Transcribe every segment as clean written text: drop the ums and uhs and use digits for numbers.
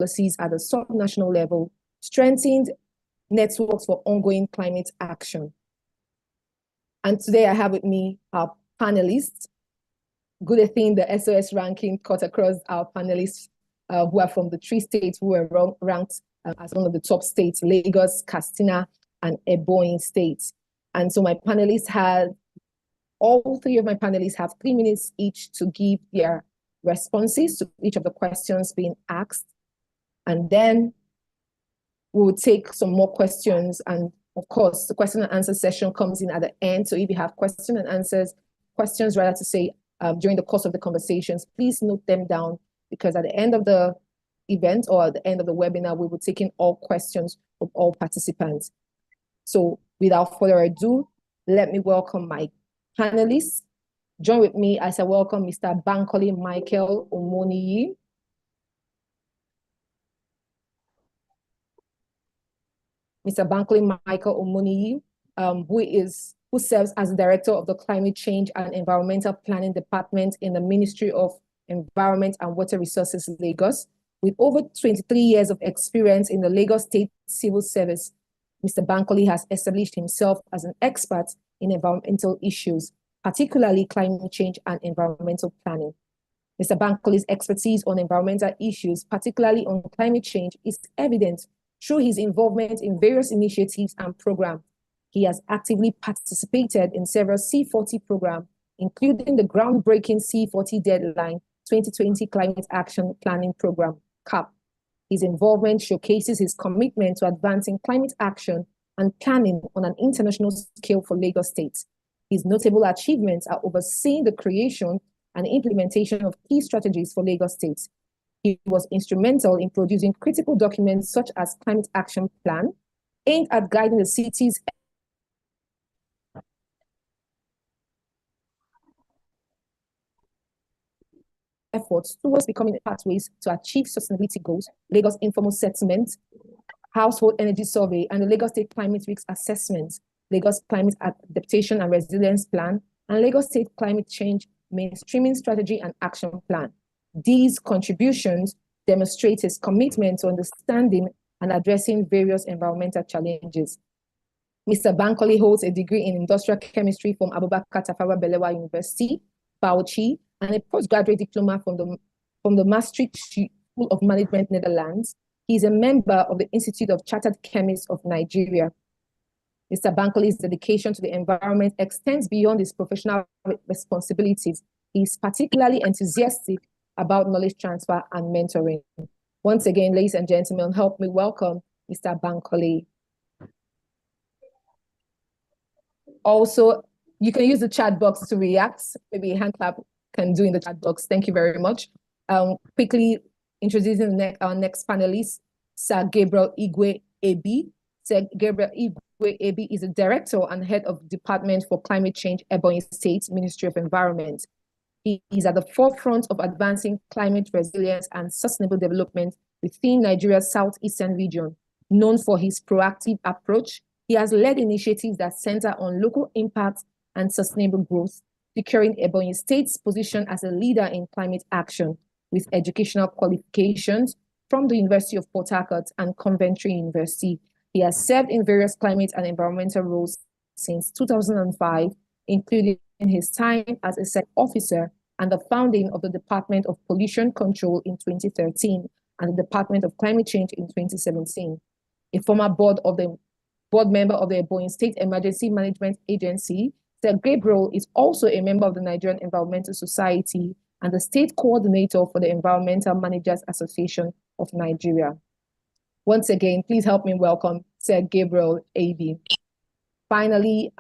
policies at the subnational level, strengthened networks for ongoing climate action. And today I have with me our panelists. Good thing the SOS ranking cut across our panelists who are from the 3 states who were ranked as one of the top states: Lagos, Katsina, and Ebonyi states. And so my panelists have, all 3 of my panelists have 3 minutes each to give their responses to each of the questions being asked. And then we will take some more questions. And of course, the question and answer session comes in at the end. So if you have questions rather to say, during the course of the conversations, please note them down, because at the end of the event or at the end of the webinar, we will take in all questions of all participants. So without further ado, let me welcome my panelists. Join with me as I welcome Mr. Bankole Michael Omoniyi. Mr. Bankole Michael Omoniyi, who serves as the Director of the Climate Change and Environmental Planning Department in the Ministry of Environment and Water Resources, Lagos. With over 23 years of experience in the Lagos State Civil Service, Mr. Bankole has established himself as an expert in environmental issues, particularly climate change and environmental planning. Mr. Bankole's expertise on environmental issues, particularly on climate change, is evident through his involvement in various initiatives and programs. He has actively participated in several C40 programs, including the groundbreaking C40 Deadline 2020 Climate Action Planning Program, CAP. His involvement showcases his commitment to advancing climate action and planning on an international scale for Lagos State. His notable achievements are overseeing the creation and implementation of key strategies for Lagos State. He was instrumental in producing critical documents such as Climate Action Plan, aimed at guiding the city's efforts towards becoming pathways to achieve sustainability goals, Lagos Informal Settlement, Household Energy Survey, and the Lagos State Climate Risk Assessment, Lagos Climate Adaptation and Resilience Plan, and Lagos State Climate Change Mainstreaming Strategy and Action Plan. These contributions demonstrate his commitment to understanding and addressing various environmental challenges. Mr. Bankole holds a degree in industrial chemistry from Abubakar Tafawa Balewa University, Bauchi, and a postgraduate diploma from the Maastricht School of Management, Netherlands. He is a member of the Institute of Chartered Chemists of Nigeria. Mr. Bankole's dedication to the environment extends beyond his professional responsibilities. He is particularly enthusiastic about knowledge transfer and mentoring. Once again, ladies and gentlemen, help me welcome Mr. Bankole. Also, you can use the chat box to react. Maybe a hand clap can do in the chat box. Thank you very much. Quickly introducing our next panelist, Sir Gabriel Igwe Ebi. Sir Gabriel Igwe Ebi is the Director and Head of Department for Climate Change, Ebonyi State, Ministry of Environment. He is at the forefront of advancing climate resilience and sustainable development within Nigeria's southeastern region. Known for his proactive approach, he has led initiatives that center on local impact and sustainable growth, securing Ebonyi State's position as a leader in climate action with educational qualifications from the University of Port Harcourt and Coventry University. He has served in various climate and environmental roles since 2005, including his time as a SEC officer and the founding of the Department of Pollution Control in 2013 and the Department of Climate Change in 2017. A former board member of the Ebonyi State Emergency Management Agency, Sir Gabriel is also a member of the Nigerian Environmental Society and the state coordinator for the Environmental Managers Association of Nigeria. Once again, please help me welcome Sir Gabriel Ebi. Finally,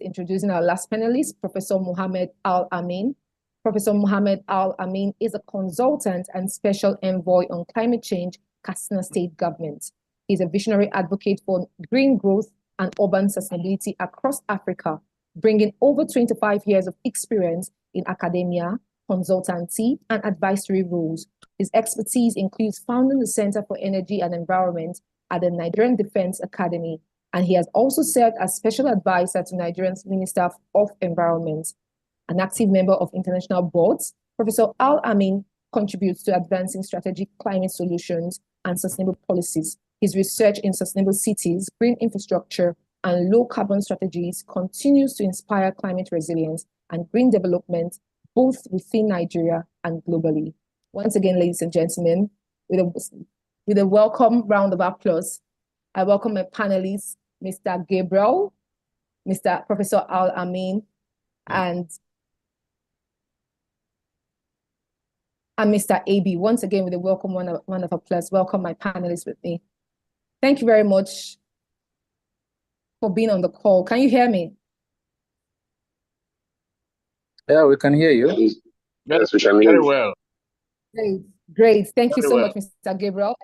introducing our last panelist, Professor Mohammed Al-Amin. Professor Mohammed Al-Amin is a consultant and special envoy on climate change, Katsina State Government. He's a visionary advocate for green growth and urban sustainability across Africa, bringing over 25 years of experience in academia, consultancy, and advisory roles. His expertise includes founding the Center for Energy and Environment at the Nigerian Defense Academy, and he has also served as special advisor to Nigeria's Minister of Environment. An active member of international boards, Professor Al-Amin contributes to advancing strategic climate solutions and sustainable policies. His research in sustainable cities, green infrastructure, and low-carbon strategies continues to inspire climate resilience and green development, both within Nigeria and globally. Once again, ladies and gentlemen, with a welcome round of applause, I welcome my panelists, Mr. Gabriel, Mr. Professor Al-Amin, and Mr. AB. Once again, with a welcome round of applause, welcome my panelists with me. Thank you very much for being on the call. Can you hear me? Yeah, we can hear you. Yes, we can hear you. Very well. Great. Thank you so much, Mr. Gabriel.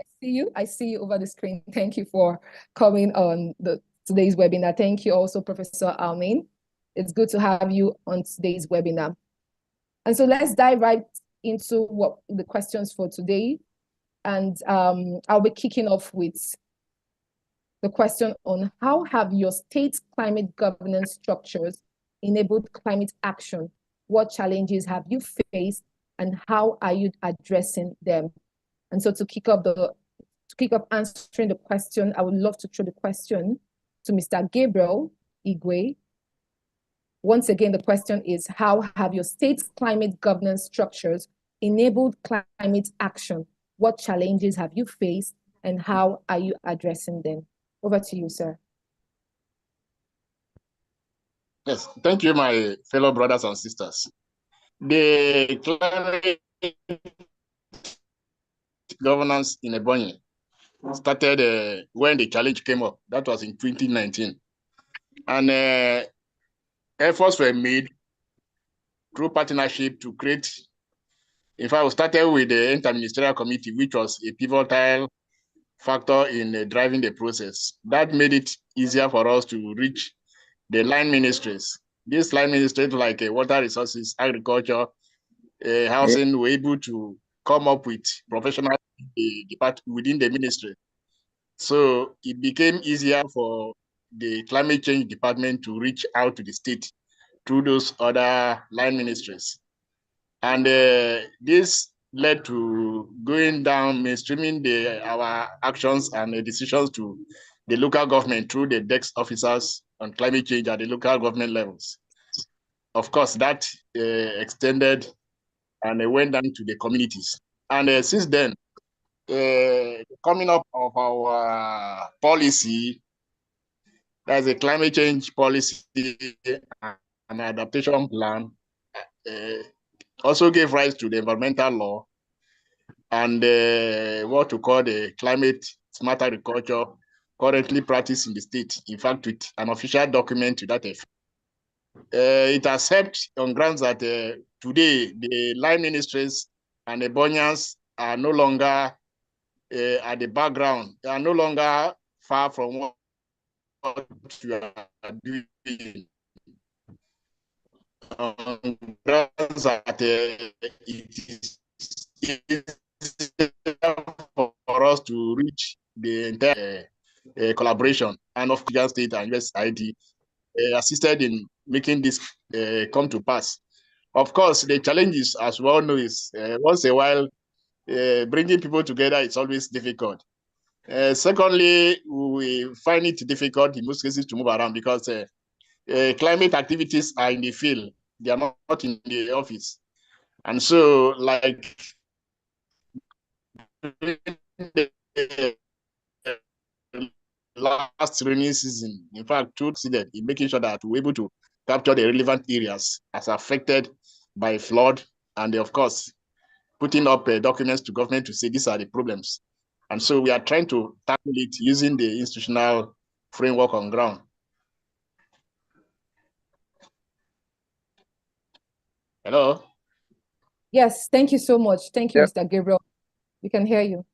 I see you over the screen. Thank you for coming on today's webinar. Thank you also, Professor Almin. It's good to have you on today's webinar. And so let's dive right into what the questions for today. And I'll be kicking off with the question on how have your state's climate governance structures enabled climate action? What challenges have you faced and how are you addressing them? And so to kick off answering the question, I would love to throw the question to Mr. Gabriel Igwe. Once again, the question is, how have your state's climate governance structures enabled climate action? What challenges have you faced and how are you addressing them? Over to you, sir. Yes, thank you, my fellow brothers and sisters. The climate governance in Ebonyi started when the challenge came up. That was in 2019. And efforts were made through partnership to create. In fact, we started with the Interministerial Committee, which was a pivotal factor in driving the process. That made it easier for us to reach the line ministries. These line ministries like water resources, agriculture, housing, were able to come up with professionals within the ministry. So it became easier for the climate change department to reach out to the state through those other line ministries. And this led to going down, mainstreaming our actions and decisions to the local government through the DEX officers on climate change at the local government levels. Of course, that extended and went down to the communities. And since then, coming up of our policy, there's a climate change policy and adaptation plan, also gave rise to the environmental law and what we call the climate smart agriculture currently practiced in the state, in fact, with an official document to that effect. It has helped on grounds that today the line ministries and the Ebonians are no longer at the background. They are no longer far from what you are doing. On grounds that it is easier for us to reach the entire collaboration, and of course, state and USID assisted in making this come to pass. Of course, the challenges, as we all know, is once in a while bringing people together. It's always difficult. Secondly, we find it difficult in most cases to move around because climate activities are in the field; they are not in the office, and so like the last rainy season, in fact, two succeeded in making sure that we're able to capture the relevant areas as affected by flood, and of course, putting up documents to government to say these are the problems. And so we are trying to tackle it using the institutional framework on ground. Hello? Yes, thank you so much. Thank you, Mr. Gabriel. We can hear you.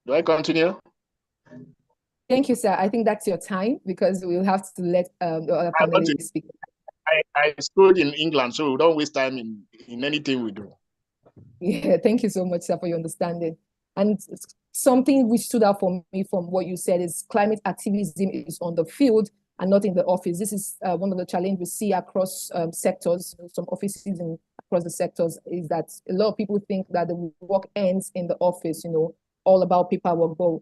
Do I continue? Thank you, sir. I think that's your time because we'll have to let the other panelists speak. I schooled in England, so we don't waste time in anything we do. Yeah, thank you so much, sir, for your understanding. And something which stood out for me from what you said is climate activism is on the field and not in the office. This is one of the challenges we see across sectors, some offices across the sectors is that a lot of people think that the work ends in the office, all about paperwork, but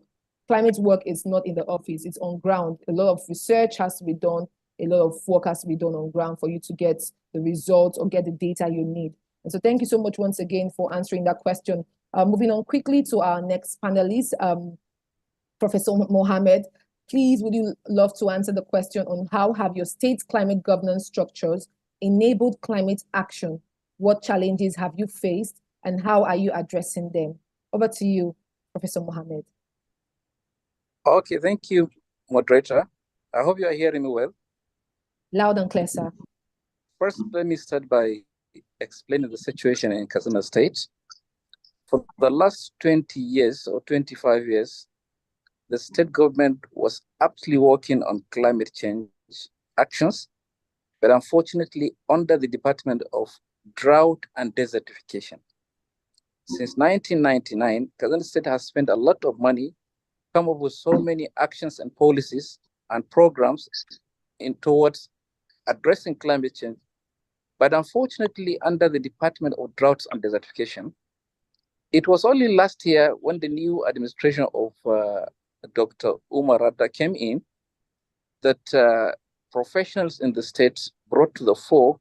climate work is not in the office, it's on ground. A lot of research has to be done, a lot of work has to be done on ground for you to get the results or get the data you need. And so thank you so much once again for answering that question. Moving on quickly to our next panelist, Professor Mohammed, please would you love to answer the question on how have your state climate governance structures enabled climate action? What challenges have you faced and how are you addressing them? Over to you, Professor Mohammed. Okay, thank you, moderator. I hope you are hearing me well. Loud and clear, sir. First, let me start by explaining the situation in Katsina State. For the last 20 years or 25 years, the state government was aptly working on climate change actions, but unfortunately under the Department of Drought and Desertification. Since 1999, Katsina State has spent a lot of money, come up with so many actions and policies and programs towards addressing climate change. But unfortunately, under the Department of Droughts and Desertification, it was only last year when the new administration of Dr. Umar Radda came in that professionals in the state brought to the fore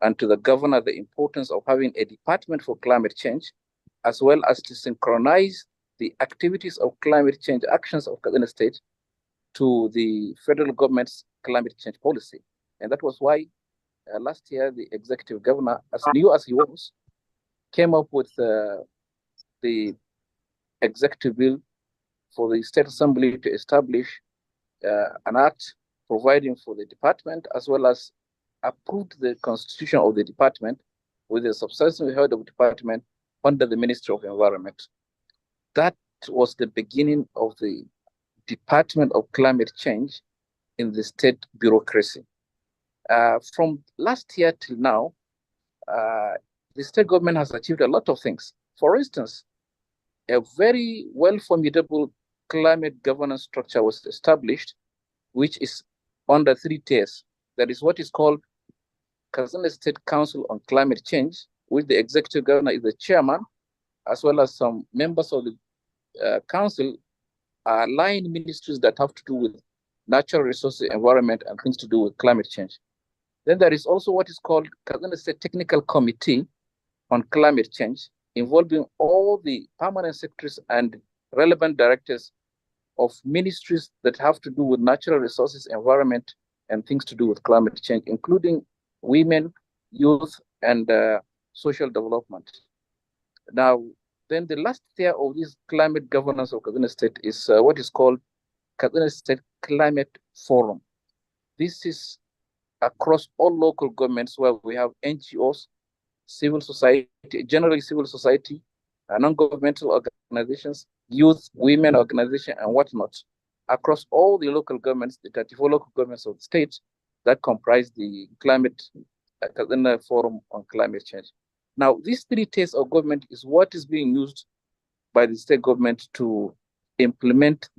and to the governor the importance of having a department for climate change, as well as to synchronize the activities of climate change actions of Katsina State to the federal government's climate change policy. And that was why last year, the executive governor, as new as he was, came up with the executive bill for the State Assembly to establish an act providing for the department, as well as approved the constitution of the department with a substantial head of the department under the Ministry of Environment. That was the beginning of the Department of Climate Change in the state bureaucracy. From last year till now, the state government has achieved a lot of things. For instance, a very well-formidable climate governance structure was established, which is under 3 tiers. That is what is called Katsina State Council on Climate Change, which the executive governor is the chairman, as well as some members of the council are line ministries that have to do with natural resources, environment, and things to do with climate change. Then there is also what is called Katsina State Technical Committee on Climate Change, involving all the permanent secretaries and relevant directors of ministries that have to do with natural resources, environment, and things to do with climate change, including women, youth, and social development. Now, then the last tier of this climate governance of Katsina State is what is called Katsina State Climate Forum. This is across all local governments where we have NGOs, civil society, generally civil society, non-governmental organizations, youth, women organizations, and whatnot, across all the local governments, the 34 local governments of the state that comprise the climate Katsina Forum on Climate Change. Now, these 3 tiers of government is what is being used by the state government to implement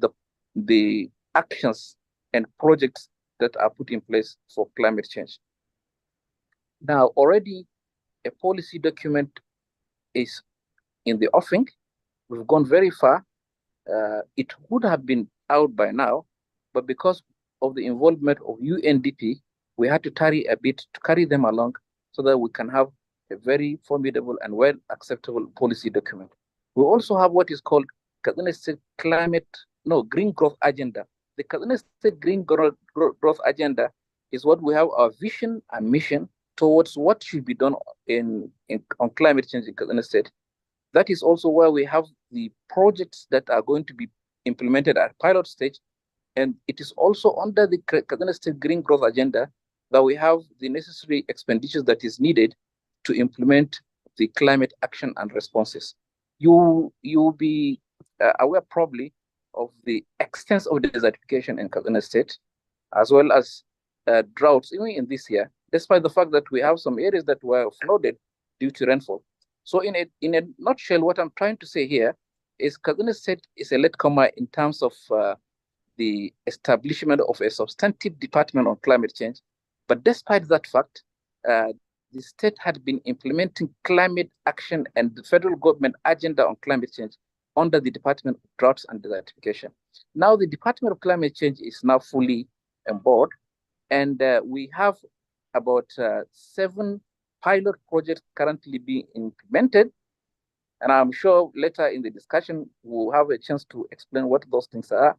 the actions and projects that are put in place for climate change. Now, already a policy document is in the offing. We've gone very far. It would have been out by now, but because of the involvement of UNDP, we had to tarry a bit to carry them along so that we can have a very formidable and well acceptable policy document. We also have what is called Katsina State Green Growth Agenda. The Katsina State Green Growth Agenda is what we have our vision and mission towards what should be done on climate change in Katsina State. That is also where we have the projects that are going to be implemented at pilot stage. And it is also under the Katsina State Green Growth Agenda that we have the necessary expenditures that is needed to implement the climate action and responses. You'll be aware probably of the extent of desertification in Katsina State, as well as droughts, even in this year, despite the fact that we have some areas that were flooded due to rainfall. So in a nutshell, what I'm trying to say here is Katsina State is a latecomer in terms of the establishment of a substantive department on climate change. But despite that fact, the state had been implementing climate action and the federal government agenda on climate change under the Department of Droughts and Desertification. Now the Department of Climate Change is now fully on board, and we have about 7 pilot projects currently being implemented. And I'm sure later in the discussion, we'll have a chance to explain what those things are.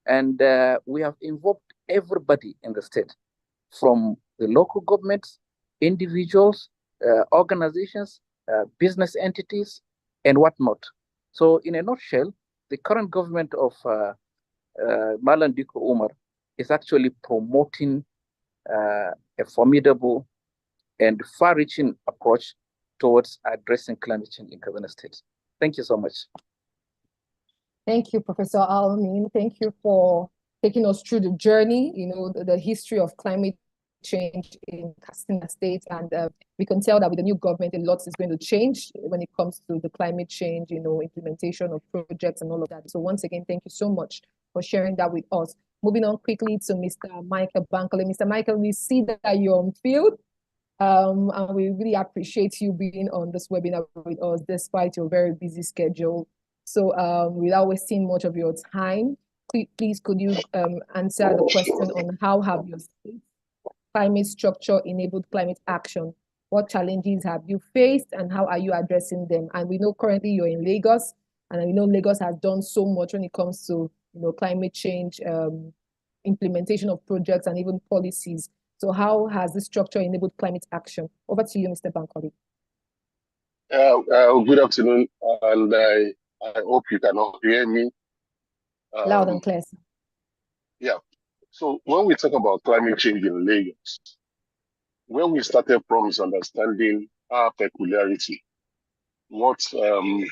And we have involved everybody in the state, from the local governments, individuals, organizations, business entities, and whatnot. So in a nutshell, the current government of Malam Diko Umar is actually promoting a formidable and far-reaching approach towards addressing climate change in Kaduna State. Thank you so much. Thank you, Professor Al-Amin. Thank you for taking us through the journey, the history of climate change in Kaduna State. And we can tell that with the new government, a lot is going to change when it comes to the climate change, implementation of projects and all of that. So once again, thank you so much for sharing that with us. Moving on quickly to Mr. Michael Bankole. Mr. Michael, we see that you're on field. And we really appreciate you being on this webinar with us despite your very busy schedule. So without wasting much of your time, please could you answer the question on how have your state climate structure enabled climate action? What challenges have you faced and how are you addressing them? And we know currently you're in Lagos, and we know Lagos has done so much when it comes to climate change, implementation of projects and even policies. So how has this structure enabled climate action? Over to you, Mr. Bankole. Good afternoon, and I hope you can all hear me. Loud and clear. Yeah. So when we talk about climate change in Lagos, when we started from is understanding our peculiarity, what the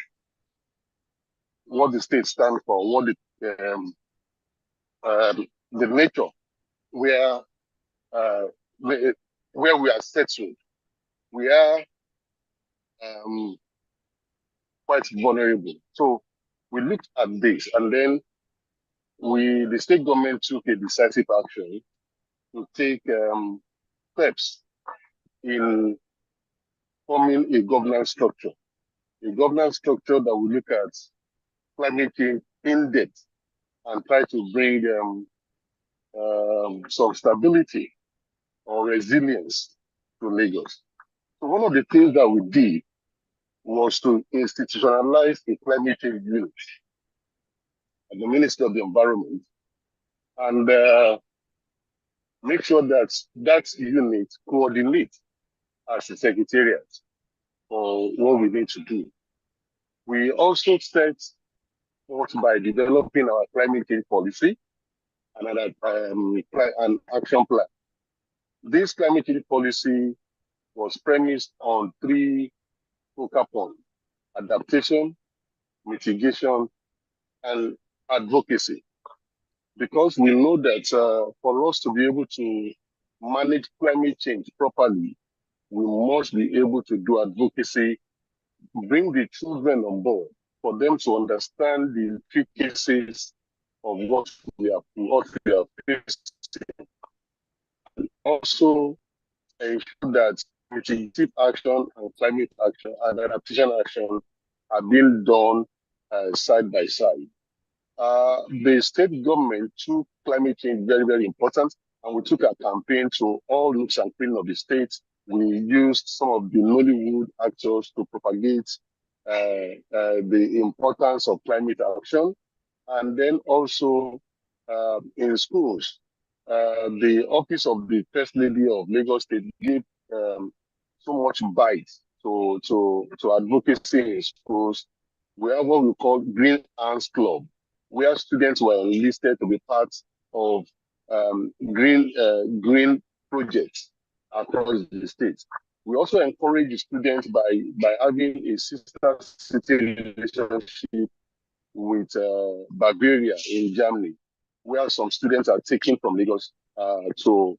state stands for, what the nature where we are settled, we are quite vulnerable. So we looked at this, and then the state government took a decisive action to take steps in forming a governance structure that will look at climate change in depth and try to bring some stability or resilience to Lagos. So one of the things that we did was to institutionalize a climate change unit at the Ministry of the Environment and make sure that that unit coordinates as a secretariat for what we need to do. We also set forth by developing our climate change policy and an action plan. This climate change policy was premised on 3 focal points: adaptation, mitigation, and advocacy. Because we know that for us to be able to manage climate change properly, we must be able to do advocacy, bring the children on board for them to understand the intricacies of what we are facing. Also ensure that mitigative action and climate action and adaptation action are being done side by side. The state government took climate change very, very important, and we took a campaign to all nooks and crannies of the state. We used some of the Nollywood actors to propagate the importance of climate action. And then also in schools, the office of the First Lady of Lagos State gave so much bite to advocacy in schools. We have what we call Green Hands Club, where students were enlisted to be part of green projects across the state. We also encourage the students by having a sister city relationship with Bavaria in Germany, where some students are taken from Lagos to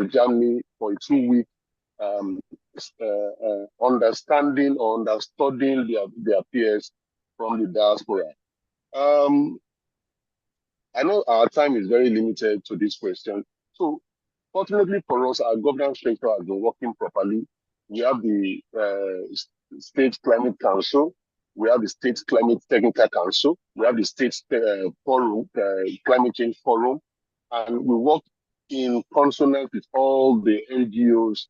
Germany for a 2-week understanding or understudying their peers from the diaspora. I know our time is very limited to this question. So fortunately for us, our governance structure has been working properly. we have the State Climate Council, we have the State Climate Technical Council, we have the State Forum, Climate Change Forum, and we work in consonance with all the NGOs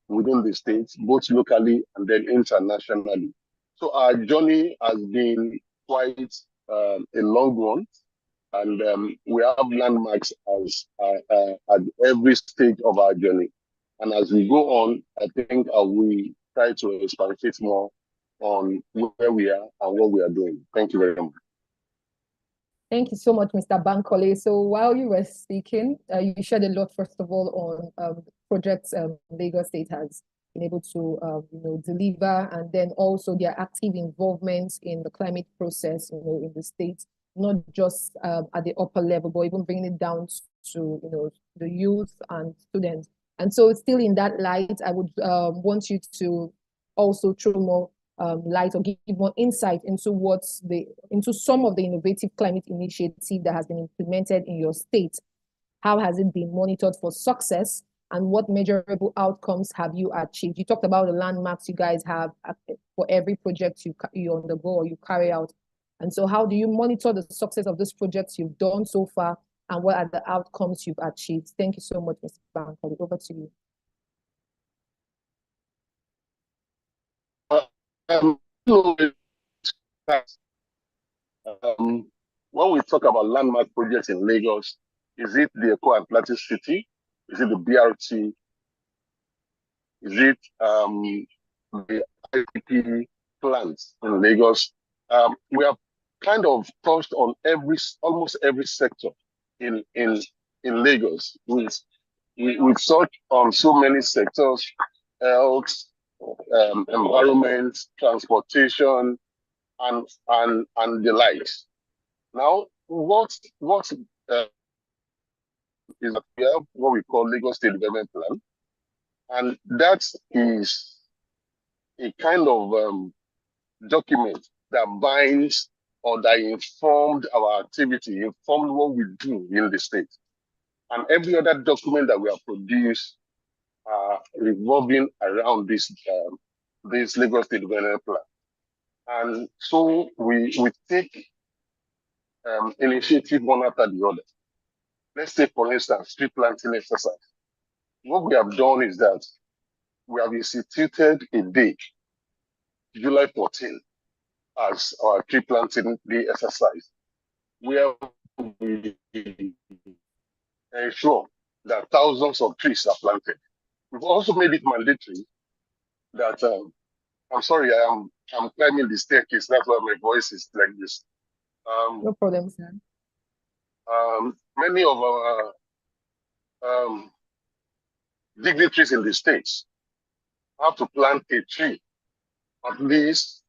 within the states, both locally and then internationally. So our journey has been quite a long one, and we have landmarks at every stage of our journey. And as we go on, I think we try to expatiate more on where we are and what we are doing. Thank you very much. Thank you so much, Mr. Bankole. So while you were speaking, you shared a lot, first of all, on projects Lagos State has been able to deliver, and then also their active involvement in the climate process, in the state, not just at the upper level, but even bringing it down to the youth and students. And so, still in that light, I would want you to also throw more light or give more insight into some of the innovative climate initiative that has been implemented in your state. How has it been monitored for success, and what measurable outcomes have you achieved? You talked about the landmarks you guys have for every project you undergo or you carry out. And so how do you monitor the success of these projects you've done so far, and what are the outcomes you've achieved? Thank you so much, Mr. Bankole. Over to you. When we talk about landmark projects in Lagos, is it the Eco-Atlantic City? Is it the BRT? Is it the IPP plants in Lagos? We have kind of touched on almost every sector in Lagos. We've touched on so many sectors: health, environment, transportation, and the likes. Now, what is that we have what we call Lagos State Development Plan, and that is a kind of document that binds or that informed our activity, informed what we do in the state. And every other document that we have produced revolving around this Lagos State Development Plan. And so we take initiative one after the other. Let's say, for instance, tree planting exercise. What we have done is that we have instituted a day, July 14, as our tree planting day exercise, where we ensure that thousands of trees are planted. We've also made it mandatory that I'm sorry, I'm climbing the staircase. That's why my voice is like this. No problem, sir. Many of our dignitaries in the states have to plant a tree at least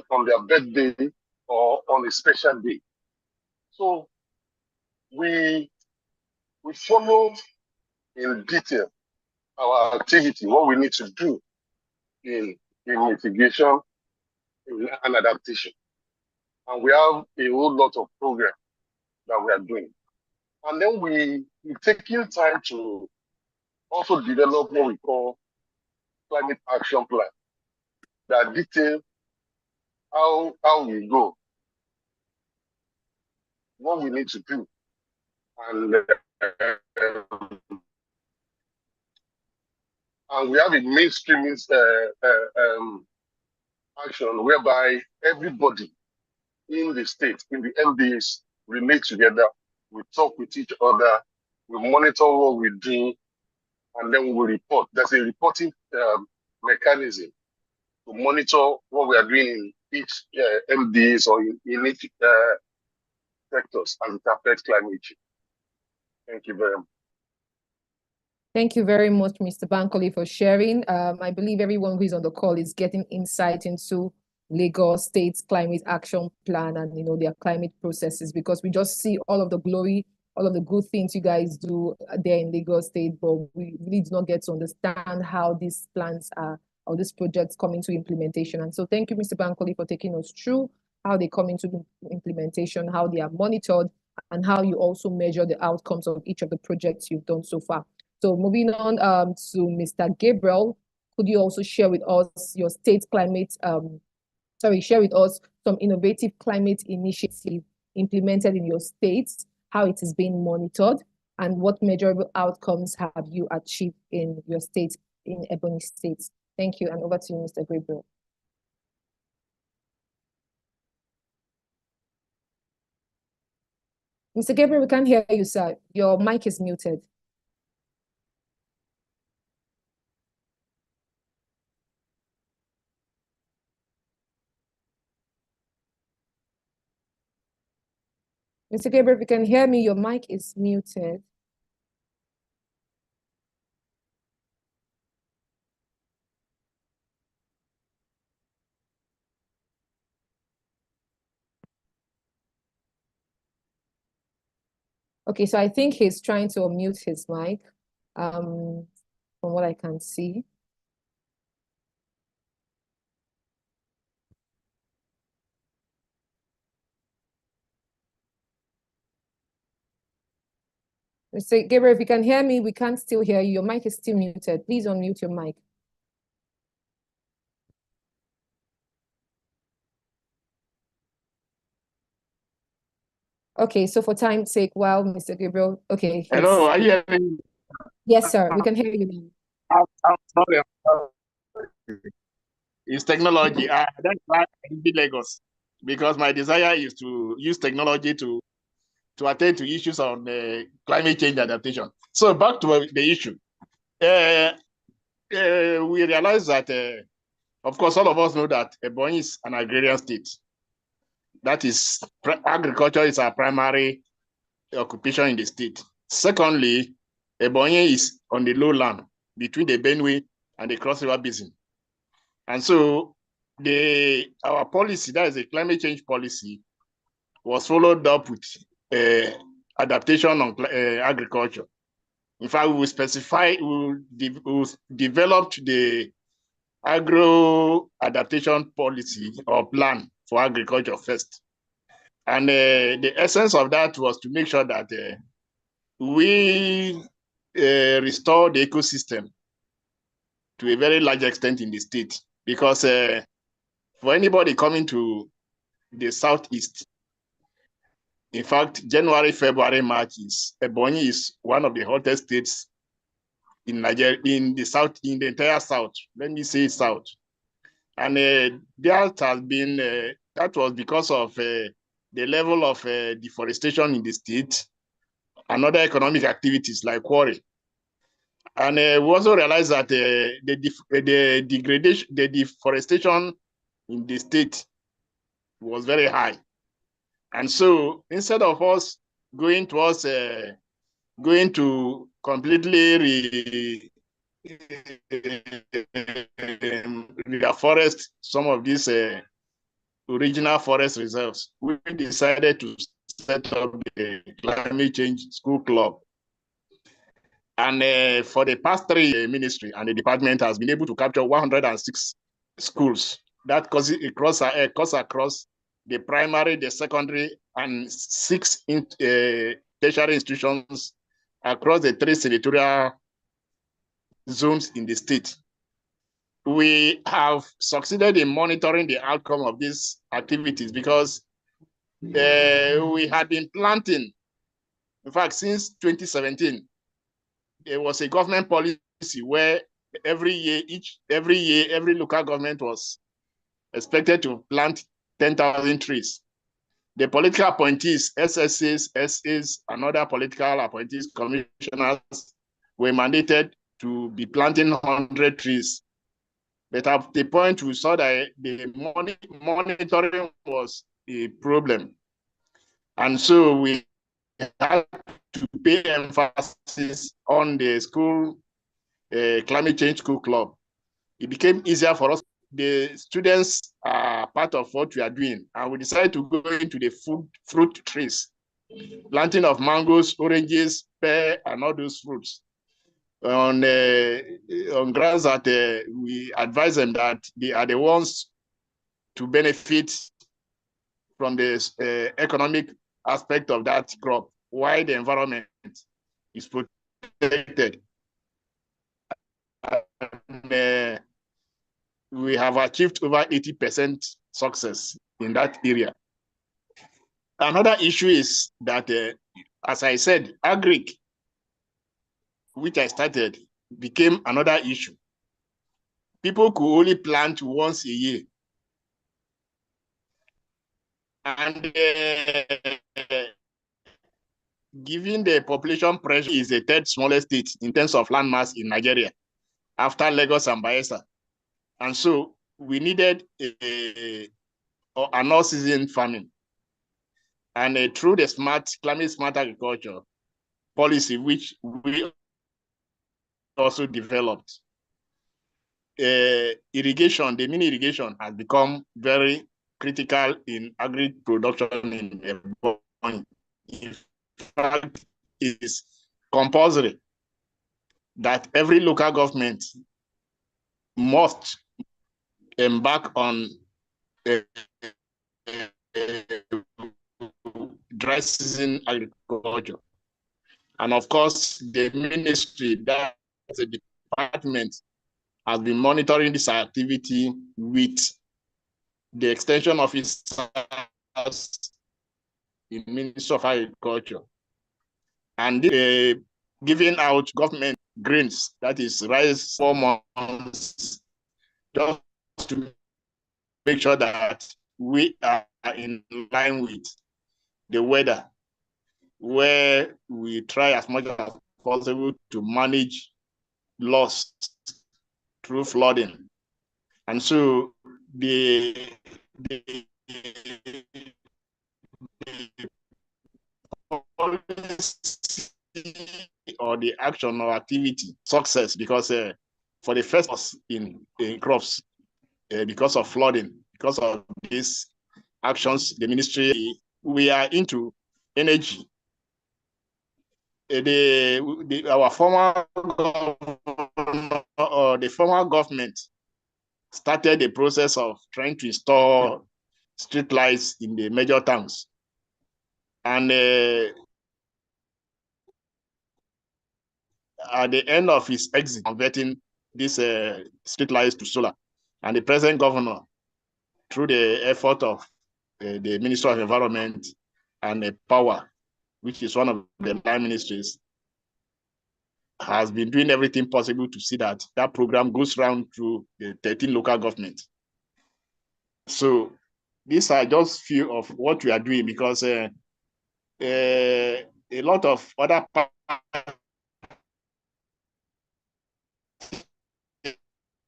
on their birthday or on a special day. So we follow in detail our activity, what we need to do in mitigation and adaptation. And we have a whole lot of programs that we are doing. And then we're taking time to also develop what we call climate action plan that detail how we go, what we need to do, and we have a mainstreaming action whereby everybody in the state, in the MDAs, relate together, we talk with each other, we monitor what we do, and then we will report. There's a reporting mechanism to monitor what we are doing in each MDAs or in each sectors as it affects climate change. Thank you very much. Thank you very much, Mr. Bankole, for sharing. I believe everyone who is on the call is getting insight into Lagos State's climate action plan and their climate processes, because we just see all of the glory, all of the good things you guys do there in Lagos State, but we really do not get to understand how these plans are or these projects come into implementation. And so thank you, Mr. Bankole, for taking us through how they come into implementation, how they are monitored, and how you also measure the outcomes of each of the projects you've done so far. So moving on to Mr. Gabriel, could you also share with us your state climate, share with us some innovative climate initiative implemented in your state, how it is being monitored, and what measurable outcomes have you achieved in your state, in Ebonyi State? Thank you, and over to you, Mr. Gabriel. Mr. Gabriel, we can't hear you, sir. Your mic is muted. Mr. Gabriel, if you can hear me, your mic is muted. Okay, so I think he's trying to unmute his mic, from what I can see. Mr. Gabriel, if you can hear me, we can't still hear you. Your mic is still muted. Please unmute your mic. Okay, so for time's sake, while Mr. Gabriel, okay. Hello, are you hearing me? Yes, sir, we can hear you now. I'm sorry. It's technology. That's why I be Lagos, because my desire is to use technology to attend to issues on climate change adaptation. So back to the issue. We realize that, of course, all of us know that Ebonyi is an agrarian state. That is, agriculture is our primary occupation in the state. Secondly, Ebonyi is on the lowland between the Benue and the Cross River Basin. And so our policy, that is a climate change policy, was followed up with adaptation on agriculture. In fact, we developed the agro adaptation policy or plan for agriculture first. And the essence of that was to make sure that we restore the ecosystem to a very large extent in the state. Because for anybody coming to the southeast, in fact, January, February, March, Ebonyi is one of the hottest states in Nigeria, in the south, in the entire south. Let me say south. And that has been, that was because of the level of deforestation in the state and other economic activities like quarry. And we also realized that the deforestation in the state was very high. And so instead of us going towards going to completely reforest some of these original forest reserves, we decided to set up the climate change school club. And for the past 3 years, the ministry and the department has been able to capture 106 schools that cuts across the primary, the secondary, and 6 tertiary institutions across the 3 senatorial zones in the state. We have succeeded in monitoring the outcome of these activities because we had been planting. In fact, since 2017, there was a government policy where every year, every local government was expected to plant 10,000 trees. The political appointees, SSAs, SAs, and other political appointees, commissioners, were mandated to be planting 100 trees. But at the point we saw that the monitoring was a problem. And so we had to pay emphasis on the school climate change school club. It became easier for us. The students are part of what we are doing, and we decided to go into the fruit trees, planting of mangoes, oranges, pear, and all those fruits. On grounds that we advise them that they are the ones to benefit from the economic aspect of that crop, while the environment is protected. And, we have achieved over 80% success in that area. Another issue is that, as I said, agric, which I started, became another issue. People could only plant once a year. And given the population pressure, is the third smallest state in terms of land mass in Nigeria, after Lagos and Bayelsa. And so we needed an all-season farming. And through the climate smart agriculture policy, which we also developed, irrigation, the mini irrigation has become very critical in agri production in Ebonyi. In fact, it is compulsory that every local government must embark on dry season agriculture. And of course, the ministry, that is a department, has been monitoring this activity with the extension officers in Ministry of Agriculture, and giving out government grains, that is rice, 4 months, just to make sure that we are in line with the weather, where we try as much as possible to manage loss through flooding. And so the policy or the action or activity success, because for the first in crops, because of flooding, because of these actions, the ministry, we are into energy. Our former government, or the former government, started the process of trying to install street lights in the major towns. And at the end of his exit, converting these street lights to solar. And the present governor, through the effort of the Ministry of Environment and Power, which is one of the line ministries, has been doing everything possible to see that that program goes round through the 13 local governments. So these are just few of what we are doing, because a lot of other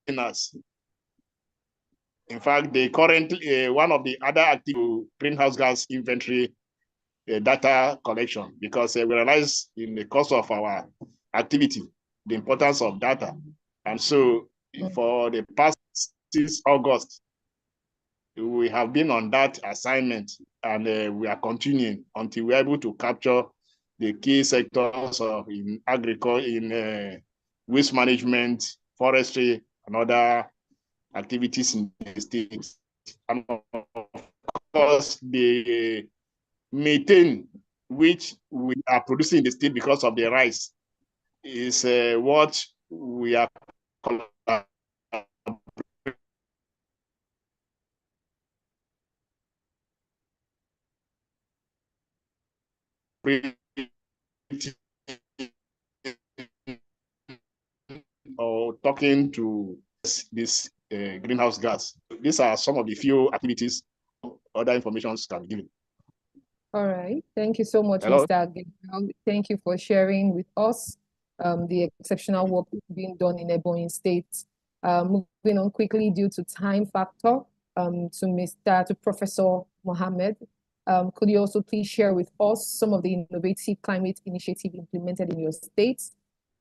partners, in fact, they currently, one of the other active greenhouse gas inventory data collection, because we realize in the course of our activity, the importance of data. And so for the past since August, we have been on that assignment, and we are continuing until we're able to capture the key sectors of in agriculture, in waste management, forestry, and other activities in the states. And of course, the methane, which we are producing in the state because of the rice, is what we are or talking to this greenhouse gas. These are some of the few activities. Other information can be given. All right. Thank you so much, Hello? Mr. Gabriel. Thank you for sharing with us the exceptional work being done in Ebonyi State. Moving on quickly due to time factor, to Professor Mohammed. Could you also please share with us some of the innovative climate initiative implemented in your state,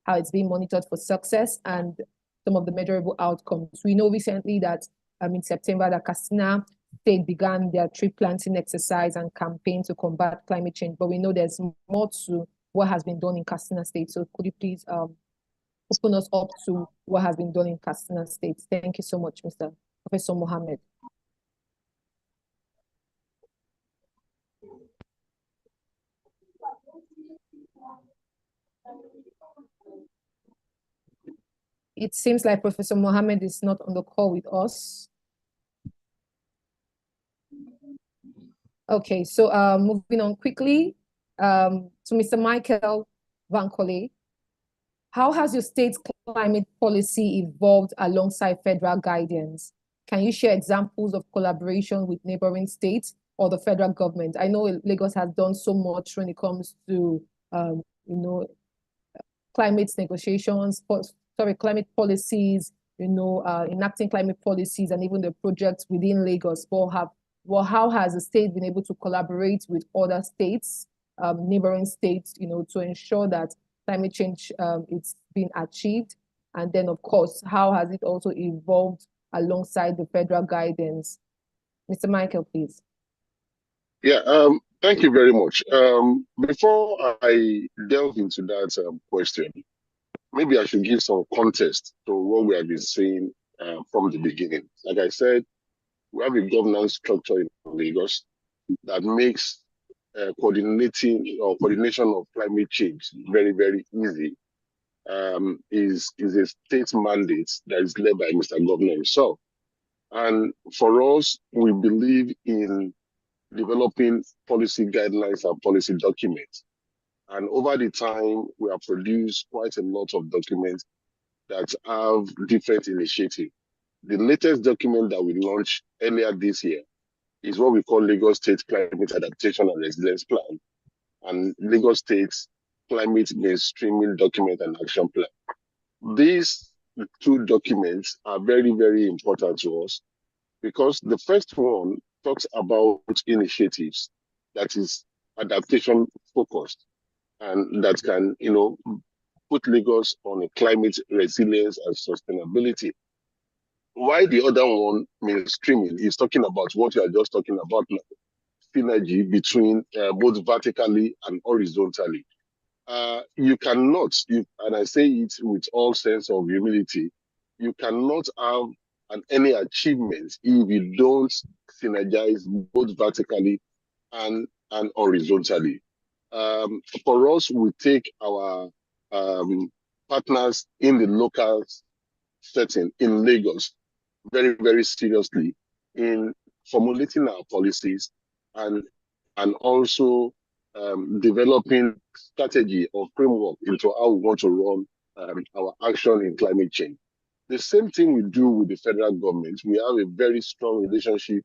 how it's being monitored for success, and some of the measurable outcomes? We know recently that in September, that Katsina State began their tree planting exercise and campaign to combat climate change, but we know there's more to what has been done in Katsina State. So could you please open us up to what has been done in Katsina State? Thank you so much, Mr. Professor Mohammed. It seems like Professor Mohammed is not on the call with us. Okay, so moving on quickly to Mr. Michael Vankole. How has your state's climate policy evolved alongside federal guidance? Can you share examples of collaboration with neighboring states or the federal government? I know Lagos has done so much when it comes to, climate negotiations, climate policies, enacting climate policies and even the projects within Lagos. How has the state been able to collaborate with other states, neighboring states, to ensure that climate change it's been achieved? And then, of course, how has it also evolved alongside the federal guidance? Mr. Michael, please. Yeah, thank you very much. Before I delve into that question, maybe I should give some context to what we have been saying from the beginning. Like I said, we have a governance structure in Lagos that makes coordination of climate change very, very easy. Is a state mandate that is led by Mr. Governor himself. And for us, we believe in developing policy guidelines and policy documents. And over the time, we have produced quite a lot of documents that have different initiatives. The latest document that we launched earlier this year is what we call Lagos State Climate Adaptation and Resilience Plan and Lagos State's Climate Mainstreaming Document and Action Plan. These two documents are very, very important to us because the first one talks about initiatives that is adaptation focused and that can, put Lagos on a climate resilience and sustainability. While the other one, mainstreaming, is talking about what you are just talking about now, synergy between both vertically and horizontally. You cannot, and I say it with all sense of humility, you cannot have any achievements if you don't synergize both vertically and horizontally. For us, we take our partners in the local setting in Lagos very, very seriously in formulating our policies and also developing strategy or framework into how we want to run our action in climate change. The same thing we do with the federal government. We have a very strong relationship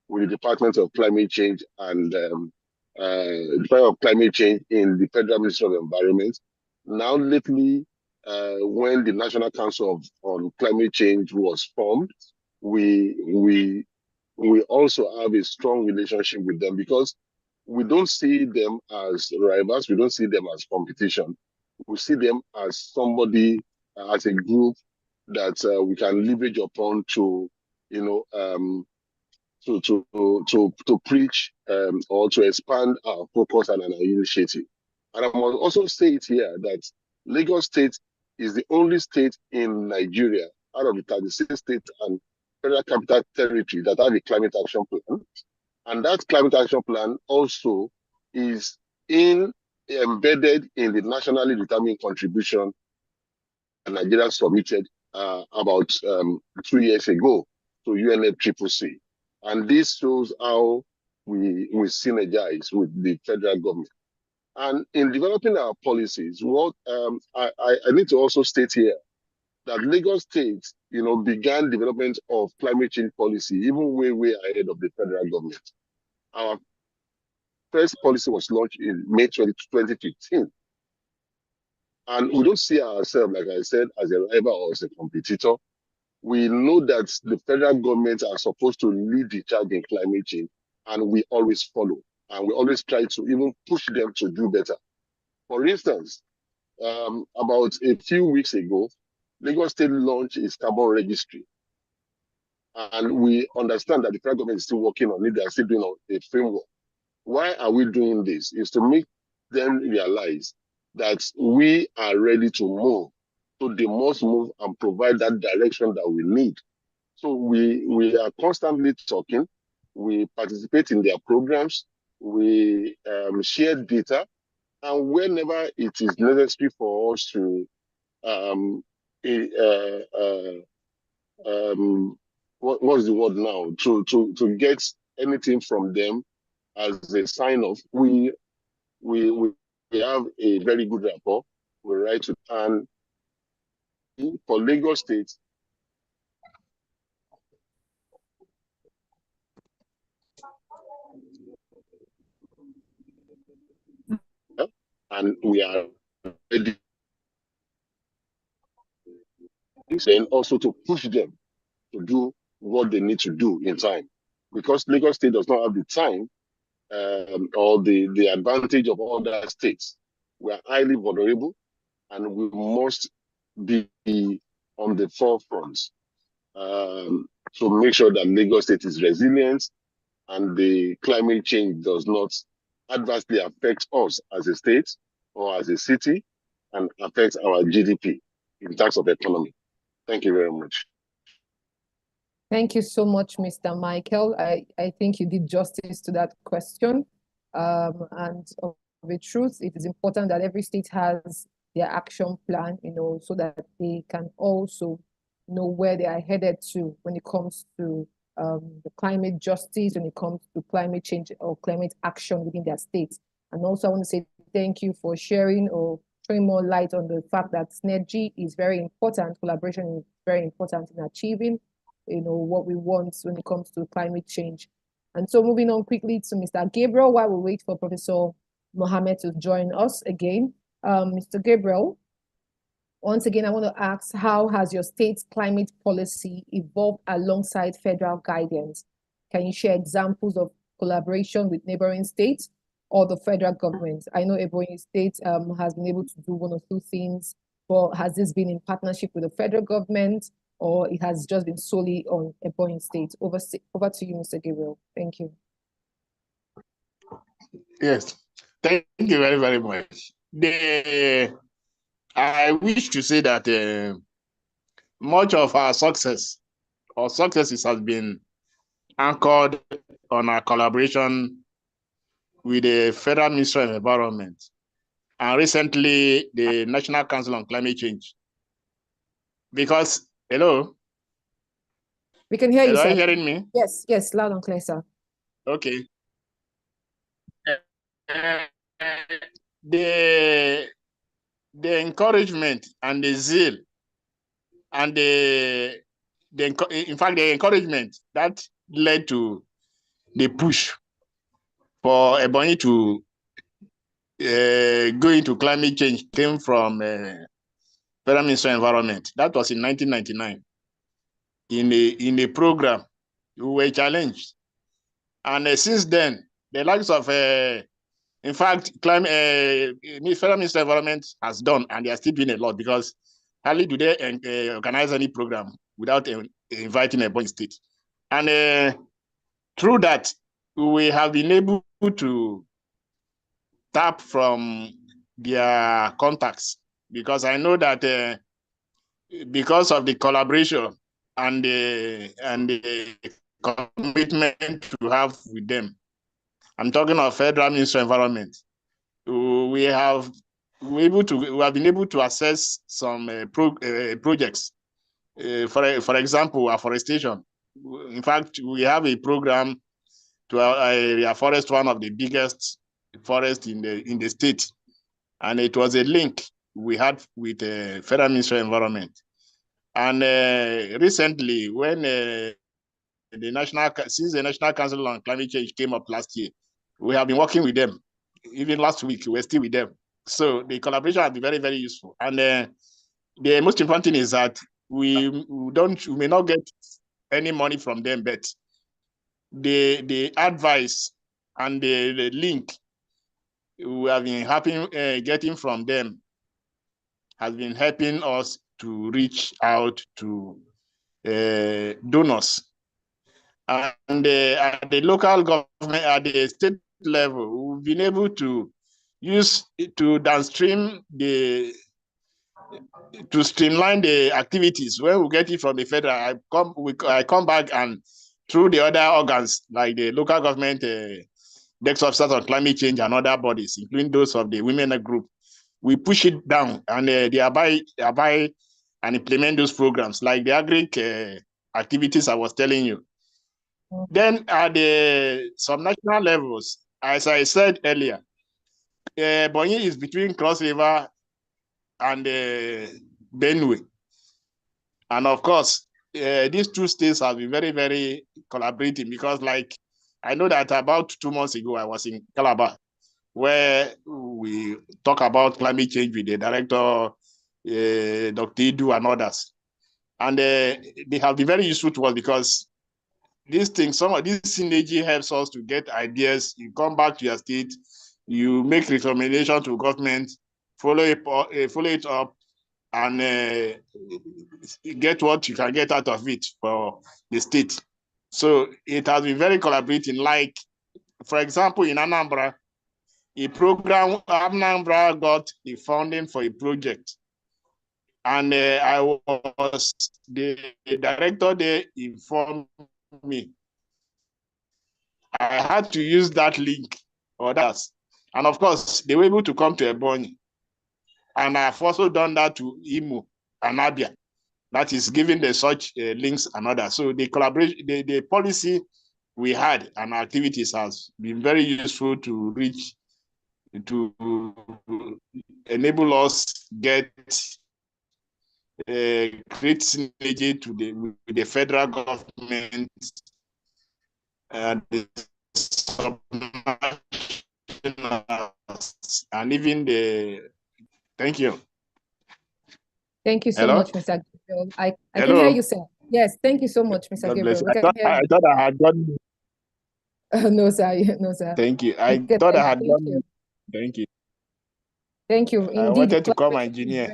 with the Department of Climate Change and Department of Climate Change in the Federal Ministry of Environment. Now, lately, when the National Council on Climate Change was formed, we also have a strong relationship with them because we don't see them as rivals. We don't see them as competition. We see them as somebody, as a group that we can leverage upon to, to preach or to expand our focus and our initiative. And I must also say it here that Lagos State is the only state in Nigeria out of the 36 states and Federal Capital Territory that have a climate action plan. And that climate action plan also is embedded in the nationally determined contribution that Nigeria submitted about 2 years ago to UNFCCC. And this shows how we synergize with the federal government. And in developing our policies, what I need to also state here that Lagos State, began development of climate change policy even way, way ahead of the federal government. Our first policy was launched in May 2015. And we don't see ourselves, like I said, as a rival or as a competitor. We know that the federal government are supposed to lead the charge in climate change, and we always follow. And we always try to even push them to do better. For instance, about a few weeks ago, Lagos State launched its carbon registry. And we understand that the federal government is still working on it. They are still doing a framework. Why are we doing this? Is to make them realize that we are ready to move. So they must move and provide that direction that we need. So we are constantly talking. We participate in their programs. We share data. And whenever it is necessary for us to, what's the word now? To get anything from them as a sign of we have a very good rapport. We write to, and for Lagos State, and we are ready, and also to push them to do what they need to do in time, because Lagos State does not have the time or the advantage of other states. We are highly vulnerable, and we must be on the forefront to make sure that Lagos State is resilient and the climate change does not adversely affect us as a state or as a city and affect our GDP in terms of economy. Thank you very much. Thank you so much, Mr. Michael. I think you did justice to that question. And of the truth, it is important that every state has their action plan, so that they can also know where they are headed to when it comes to the climate justice, when it comes to climate change or climate action within their states. And also I want to say thank you for sharing or throwing more light on the fact that synergy is very important, collaboration is very important in achieving what we want when it comes to climate change. And so moving on quickly to Mr. Gabriel, while we wait for Professor Mohammed to join us again. Mr. Gabriel, once again, I want to ask, how has your state's climate policy evolved alongside federal guidance? Can you share examples of collaboration with neighboring states or the federal government? I know Ebonyi State has been able to do one or two things, but has this been in partnership with the federal government, or it has just been solely on Ebonyi State? Over to you, Mr. Gabriel. Thank you. Yes, thank you very, very much. I wish to say that much of our successes has been anchored on our collaboration with the Federal Ministry of Environment and recently the National Council on Climate Change. Because, hello? We can hear you, sir. Are you hearing me? Yes, loud and clear, sir. Okay. The encouragement and the zeal and in fact, the encouragement that led to the push for Ebonyi to go into climate change came from Federal Ministry of Environment. That was in 1999. In a program, we were challenged. And since then, the likes of, in fact, Federal Ministry of Environment has done, and they are still doing a lot, because hardly do they organize any program without inviting Ebonyi State. And through that, we have been able to tap from their contacts, because I know that because of the collaboration and the commitment to have with them, I'm talking of Federal Ministry of Environment, we have been able to assess some projects. For example, afforestation. In fact, we have a program to afforest one of the biggest forests in the state, and it was a link we had with the Federal Ministry of Environment. And recently, when since the National Council on Climate Change came up last year, we have been working with them. Even last week, we're still with them. So the collaboration has been very, very useful. And the most important thing is that we may not get any money from them, but the advice and the link we have been getting from them has been helping us to reach out to donors. And at the local government, at the state level, we've been able to downstream to streamline the activities. When we get it from the federal, I come back, and through the other organs like the local government, desk officers on climate change and other bodies, including those of the women group, we push it down, and thereby and implement those programs, like the agri activities I was telling you. Then at the subnational levels, as I said earlier, Bonyi is between Cross River and Benue. And of course, these two states have been very, very collaborating, because like, I know that about 2 months ago, I was in Calabar, where we talk about climate change with the director, Dr. Idu and others. And they have been very useful to us, because these things, some of this synergy helps us to get ideas. You come back to your state, you make recommendation to government, follow it up, and get what you can get out of it for the state. So it has been very collaborating. Like, for example, in Anambra, Anambra got the funding for a project. And I was, the director there informed me. I had to use that link or that. And of course, they were able to come to Ebonyi. And I've also done that to Imo and Abia. That is giving the such links and others. So the collaboration, the policy we had and activities has been very useful to reach, to enable us get create synergy with the federal government and the and even the. Thank you. Thank you so Hello? much, Mr. Gabriel. I can hear you, sir. Yes, thank you so much, Mr. God bless Gabriel. you. I thought I had done. No, sir. No, sir. Thank you. I thought I had done. Thank you. Thank you. Indeed, I wanted to call my engineer.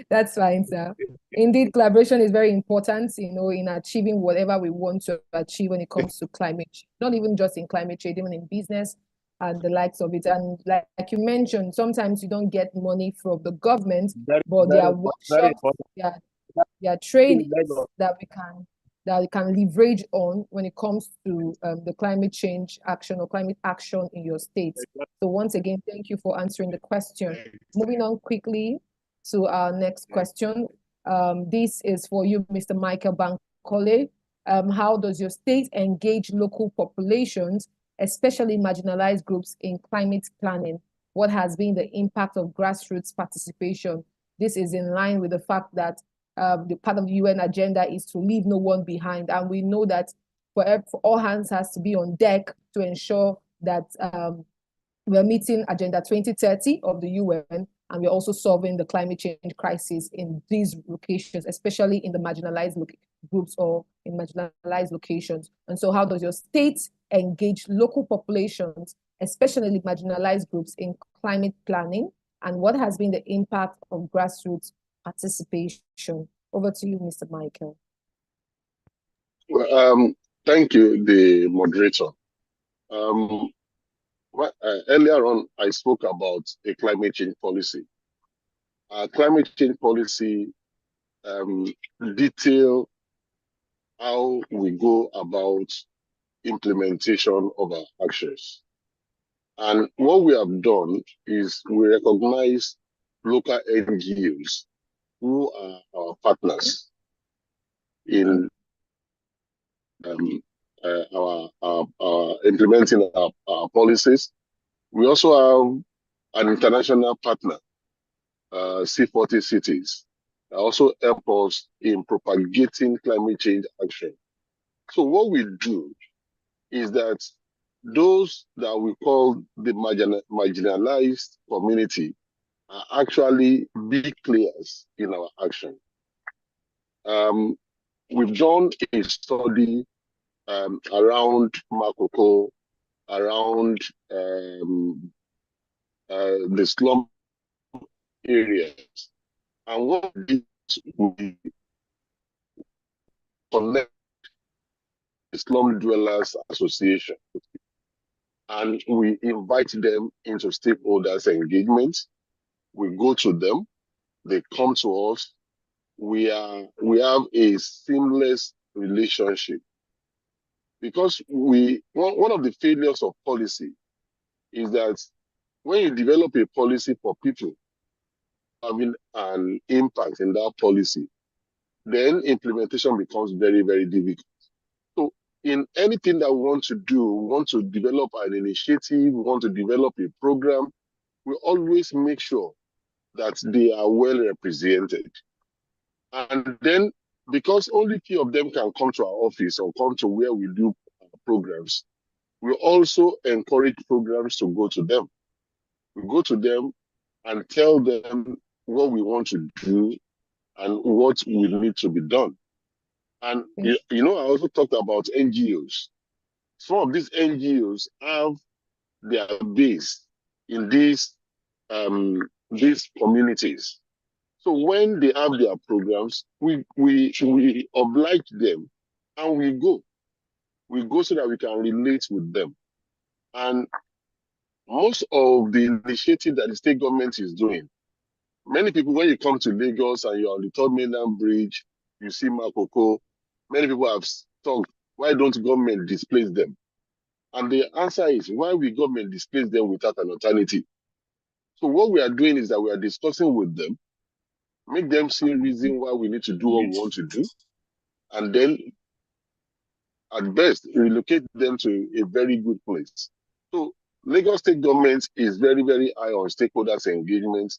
That's fine, sir. Indeed, collaboration is very important, in achieving whatever we want to achieve when it comes to climate change. Not even just in climate change, even in business and the likes of it. And like you mentioned, sometimes you don't get money from the government, but there are workshops, there are trainings that we can leverage on when it comes to the climate change action or climate action in your state. So once again, thank you for answering the question. Moving on quickly to our next question. This is for you, Mr. Michael Bankole. How does your state engage local populations, especially marginalized groups, in climate planning? What has been the impact of grassroots participation? This is in line with the fact that the part of the UN agenda is to leave no one behind. And we know that for all hands has to be on deck to ensure that we're meeting Agenda 2030 of the UN, and we're also solving the climate change crisis in these locations, especially in the marginalized groups or in marginalized locations. And so how does your state engage local populations, especially marginalized groups, in climate planning? And what has been the impact of grassroots participation? Over to you, Mr. Michael. Well, thank you, the moderator. Earlier on, I spoke about a climate change policy. Climate change policy detail how we go about implementation of our actions. And what we have done is we recognize local NGOs who are our partners in our implementing our policies. We also have an international partner, C40 cities, that also help us in propagating climate change action. So what we do is that those that we call the marginalized community are actually big players in our action. We've done a study around Makoko, around the slum areas. And what we connect the Slum Dwellers Association, and we invite them into stakeholders engagement. We go to them, they come to us. We have a seamless relationship, because one of the failures of policy is that when you develop a policy for people, having an impact in that policy, then implementation becomes very, very difficult. So in anything that we want to do, we want to develop an initiative, we want to develop a program, we always make sure that they are well represented. And then, because only few of them can come to our office or come to where we do programs, we also encourage programs to go to them. We go to them and tell them what we want to do and what will need to be done. And, you know, I also talked about NGOs. Some of these NGOs have their base in these communities. So when they have their programs, we oblige them and we go. We go so that we can relate with them. And most of the initiative that the state government is doing, many people, when you come to Lagos and you're on the Third Mainland Bridge, you see Makoko, many people have talked, why don't government displace them? And the answer is, why will government displace them without an alternative? So what we are doing is that we are discussing with them, make them see reason why we need to do what we want to do, and then at best relocate them to a very good place. So Lagos state government is very, very high on stakeholders engagement.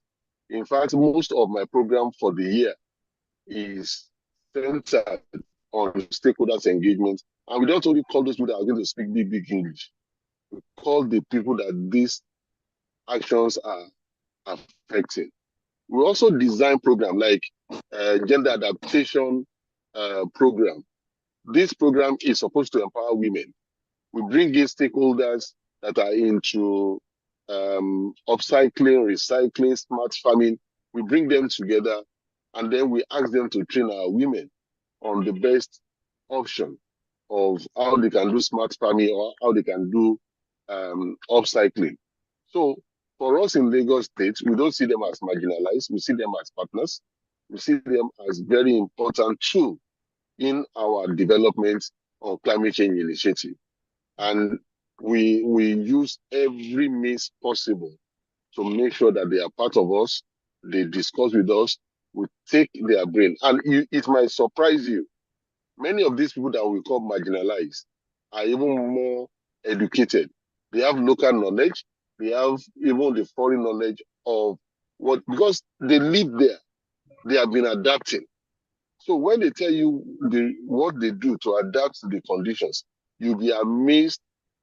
In fact, most of my program for the year is centered on stakeholders engagement. And we don't only call those people that are going to speak big, big English. We call the people that these actions are affecting. We also design program like gender adaptation program. This program is supposed to empower women. We bring in stakeholders that are into upcycling, recycling, smart farming. We bring them together and then we ask them to train our women on the best option of how they can do smart farming or how they can do upcycling. So for us in Lagos State, we don't see them as marginalized. We see them as partners. We see them as very important too in our development of climate change initiative. And we use every means possible to make sure that they are part of us, they discuss with us, we take their brain. And it might surprise you, many of these people that we call marginalized are even more educated. They have local knowledge, they have even the foreign knowledge of what, because they live there, they have been adapting. So when they tell you what they do to adapt to the conditions, you'll be amazed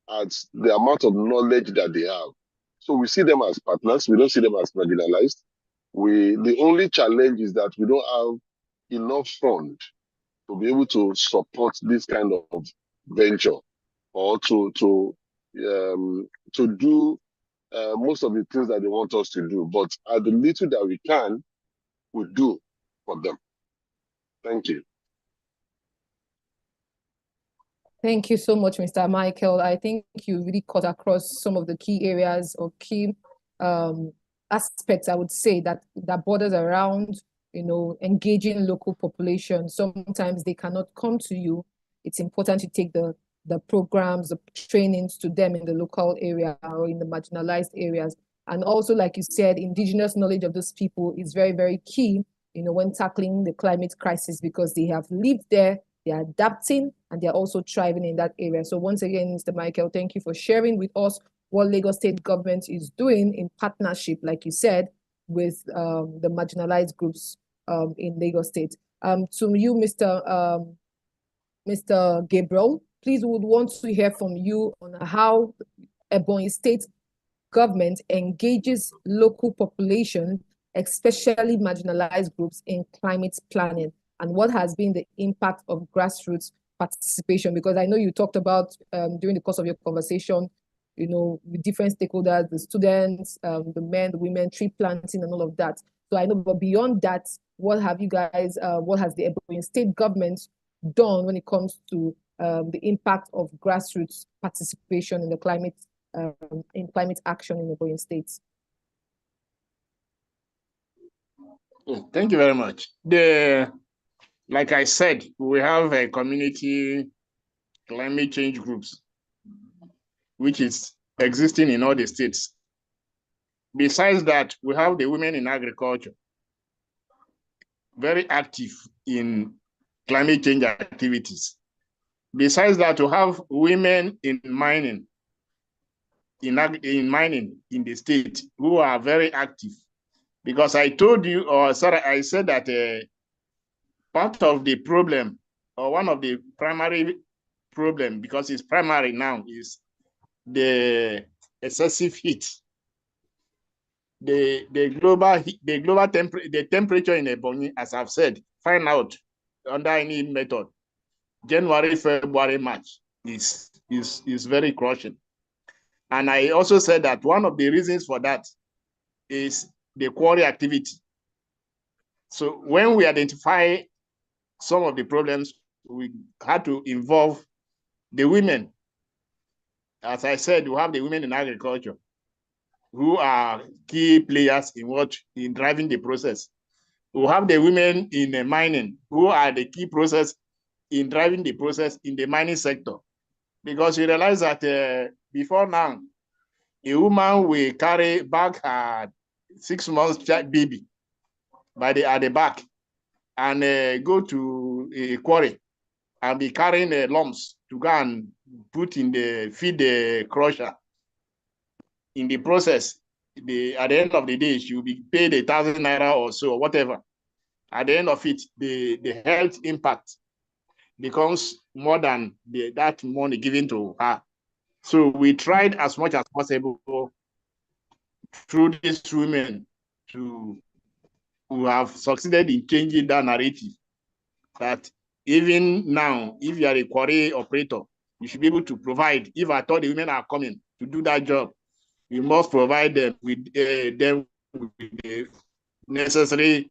at the amount of knowledge that they have. So we see them as partners. We don't see them as marginalized. The only challenge is that we don't have enough fund to be able to support this kind of venture or to do most of the things that they want us to do. But at the little that we can, we do for them. Thank you. Thank you so much, Mr. Michael. I think you really cut across some of the key areas or key aspects, I would say, that borders around, you know, engaging local population. Sometimes they cannot come to you. It's important to take the programs, the trainings to them in the local area or in the marginalized areas. And also, like you said, indigenous knowledge of those people is very, very key, you know, when tackling the climate crisis, because they have lived there, they are adapting, and they're also thriving in that area. So once again, Mr. Michael, thank you for sharing with us what Lagos State government is doing in partnership, like you said, with the marginalized groups in Lagos State. To you, Mr. Gabriel, please, we would want to hear from you on how Ebonyi State government engages local population, especially marginalized groups, in climate planning, and what has been the impact of grassroots participation. Because I know you talked about during the course of your conversation, you know, with different stakeholders, the students, the men, the women, tree planting and all of that. So I know, but beyond that, what have you guys, what has the Ebonyi State government done when it comes to the impact of grassroots participation in the climate action in Ebonyi State? Thank you very much. Like I said, we have a community climate change groups, which is existing in all the states. Besides that, we have the women in agriculture, very active in climate change activities. Besides that, to have women in mining, in mining in the state who are very active. Because I told you, or sorry, I said that part of the problem, or one of the primary problem, because it's primary now, is the excessive heat. The temperature in Ebonyi, as I've said, find out under any method, January, February, March is very crushing. And I also said that one of the reasons for that is the quarry activity. So when we identify some of the problems, we had to involve the women. As I said, we have the women in agriculture who are key players in driving the process. We have the women in mining who are the key process in driving the process in the mining sector. Because you realize that before now, a woman will carry back her 6 months baby at the back and go to a quarry and be carrying lumps to go and put in feed the crusher. In the process, at the end of the day, she will be paid 1,000 naira or so, or whatever. At the end of it, the health impact becomes more than that money given to her. So we tried as much as possible through these women who have succeeded in changing that narrative, that even now, if you are a quarry operator, you should be able to provide. If I thought the women are coming to do that job, you must provide them with the necessary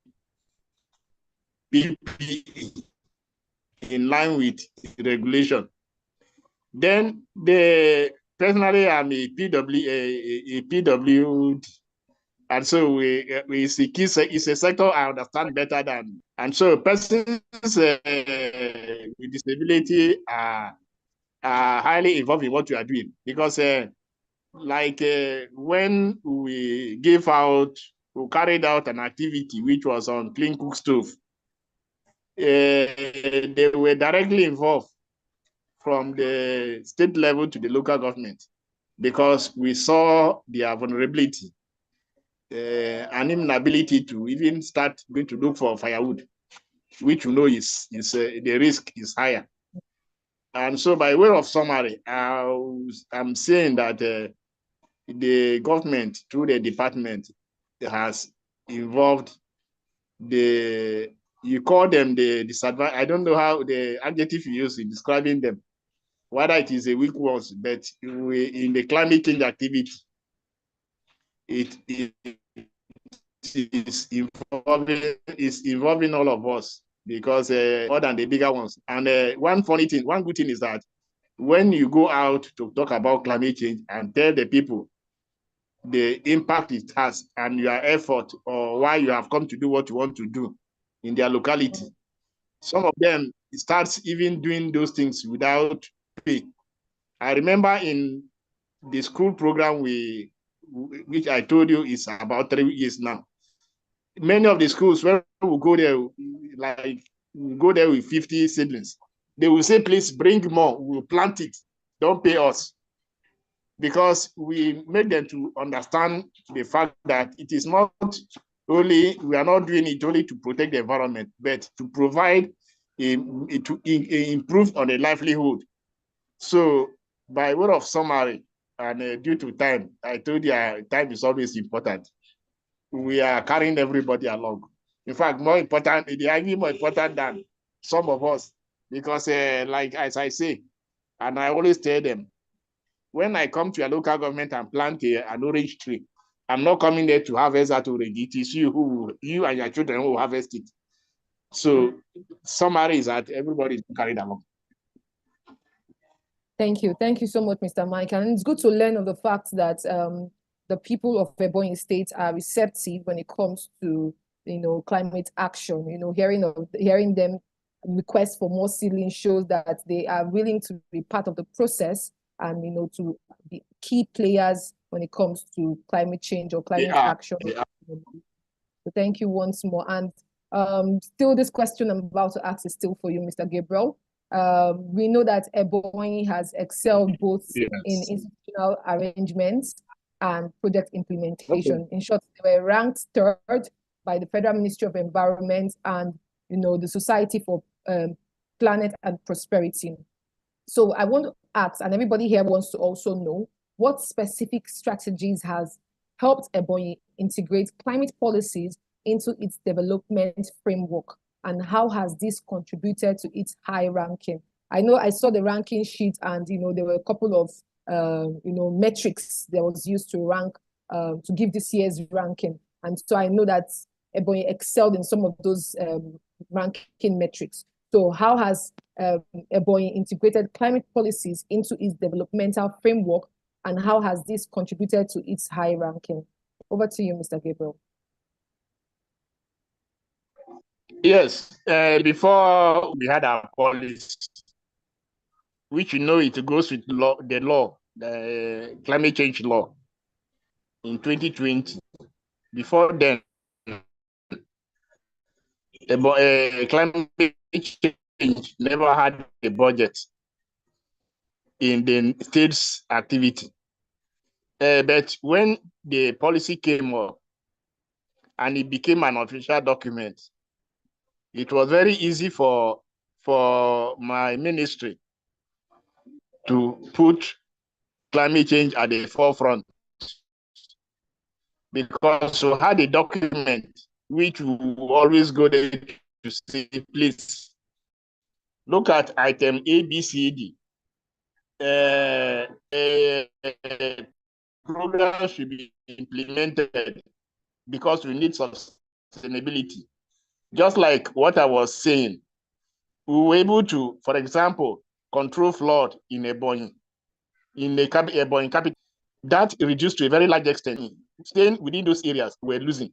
PPE in line with the regulation. Then personally, I'm a PW, and so it's a sector I understand better than. And so persons with disability are highly involved in what you are doing, because when we carried out an activity which was on clean cook stove, they were directly involved from the state level to the local government, because we saw their vulnerability and inability to even start going to look for firewood, which you know is the risk is higher. And so by way of summary, I'm saying that the government, through the department, has involved you call them the disadvantage. I don't know how the adjective you use in describing them, whether it is a weak ones, but in the climate change activity, it is involving all of us, because more than the bigger ones. And one good thing is that when you go out to talk about climate change and tell the people the impact it has and your effort, or why you have come to do what you want to do in their locality, some of them starts even doing those things without pay. I remember in the school program which I told you is about 3 years now, many of the schools, when we go there, we go there with 50 siblings, they will say, please bring more, we'll plant it, don't pay us. Because we make them to understand the fact that it is not only, we are not doing it only to protect the environment, but to provide, to improve on the livelihood. So by way of summary, and due to time, I told you time is always important. We are carrying everybody along. In fact, more important, they are even more important than some of us, because like as I say, and I always tell them, when I come to a local government and plant an orange tree, I'm not coming there to harvest that orange. It is you and your children who will harvest it. So summary is that everybody is carried along. Thank you. Thank you so much, Mr. Mike. And it's good to learn of the fact that the people of Ebonyi State are receptive when it comes to, climate action. Hearing them request for more seedlings shows that they are willing to be part of the process and, to be key players when it comes to climate change or climate action. So thank you once more. And Still, this question I'm about to ask is still for you, Mr. Gabriel. We know that Ebonyi has excelled both in institutional arrangements and project implementation. In short, they were ranked third by the Federal Ministry of Environment and, the Society for Planet and Prosperity. So I want to ask, and everybody here wants to also know, what specific strategies has helped Ebonyi integrate climate policies into its development framework, and how has this contributed to its high ranking? I know I saw the ranking sheet, and there were a couple of metrics that was used to rank to give this year's ranking, and so I know that Ebonyi excelled in some of those ranking metrics. So how has Ebonyi integrated climate policies into its developmental framework, and how has this contributed to its high ranking? Over to you, Mr. Gabriel. Yes, before we had our policy, which it goes with the climate change law in 2020. Before then, climate change never had a budget in the state's activity. But when the policy came up and it became an official document, it was very easy for my ministry to put climate change at the forefront, because we had a document which we always go there to say, please look at item A, B, C, D. Program should be implemented because we need sustainability. Just like what I was saying, we were able to, for example, control flood in Ebonyi, in the Ebonyi capital. That reduced to a very large extent. Staying within those areas, we're losing.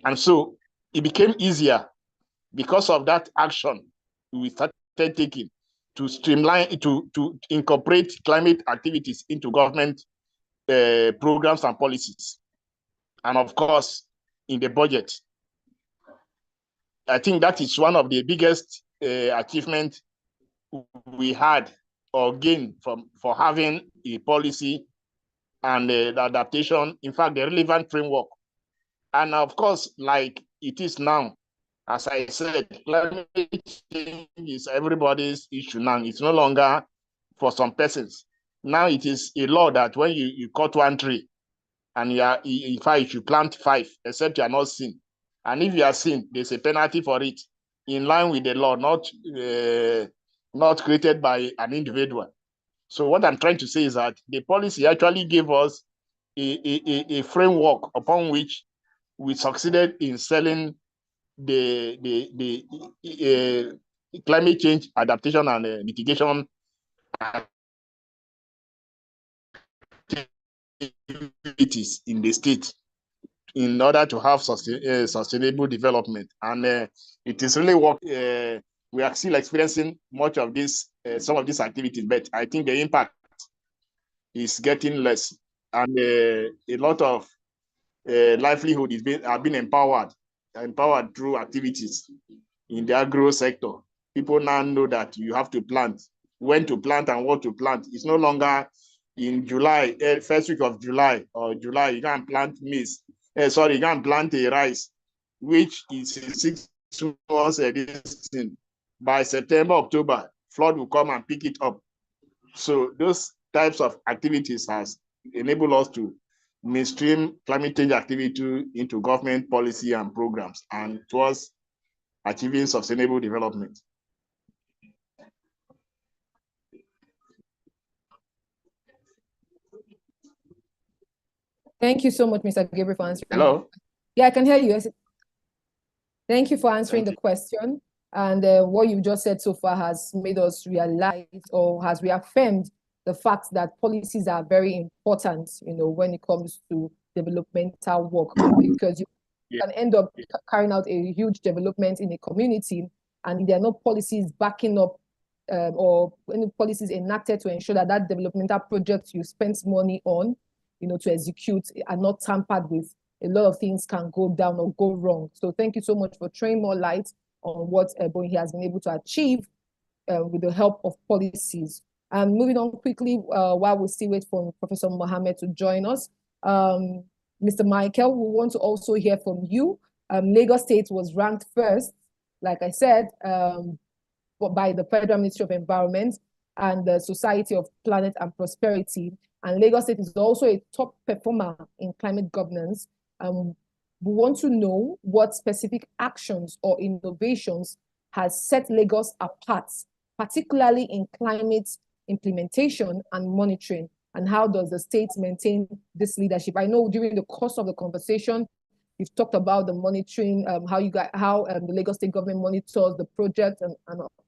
And so it became easier because of that action we started taking to streamline, to incorporate climate activities into government programs and policies. And of course, in the budget. I think that is one of the biggest achievements we had or gained for having a policy and the adaptation, in fact, the relevant framework. And of course, like it is now, as I said, climate change is everybody's issue now. It's no longer for some persons. Now it is a law that when you cut one tree, and in fact, you should plant 5, except you are not seen. And if you are seen, there's a penalty for it, in line with the law, not created by an individual. So what I'm trying to say is that the policy actually gave us a framework upon which we succeeded in selling the climate change adaptation and mitigation activities in the state in order to have sustainable development. And it is really what we are still experiencing much of this, some of these activities, but I think the impact is getting less, and a lot of livelihood are being empowered through activities in the agro sector. People now know that you have to plant, when to plant and what to plant. It's no longer in July, first week of July or July, you can't plant maize. You can't plant a rice, which is 6 months existing. By September, October, flood will come and pick it up. So those types of activities has enabled us to mainstream climate change activity into government policy and programs, and towards achieving sustainable development. Thank you so much, Mr. Gabriel, for answering. Hello? Yeah, I can hear you. Thank you for answering the question. And what you've just said so far has made us realize, or has reaffirmed, the fact that policies are very important, when it comes to developmental work, because you can end up carrying out a huge development in a community, and if there are no policies backing up or any policies enacted to ensure that developmental project you spent money on, to execute are not tampered with, a lot of things can go down or go wrong. So thank you so much for throwing more light on what he has been able to achieve with the help of policies. Moving on quickly, while we still wait for Professor Mohammed to join us, Mr. Michael, we want to also hear from you. Lagos State was ranked first, like I said, by the Federal Ministry of Environment and the Society of Planet and Prosperity. And Lagos State is also a top performer in climate governance. We want to know what specific actions or innovations has set Lagos apart, particularly in climate implementation and monitoring, and how does the state maintain this leadership? I know during the course of the conversation, you've talked about the monitoring, how the Lagos State government monitors the project and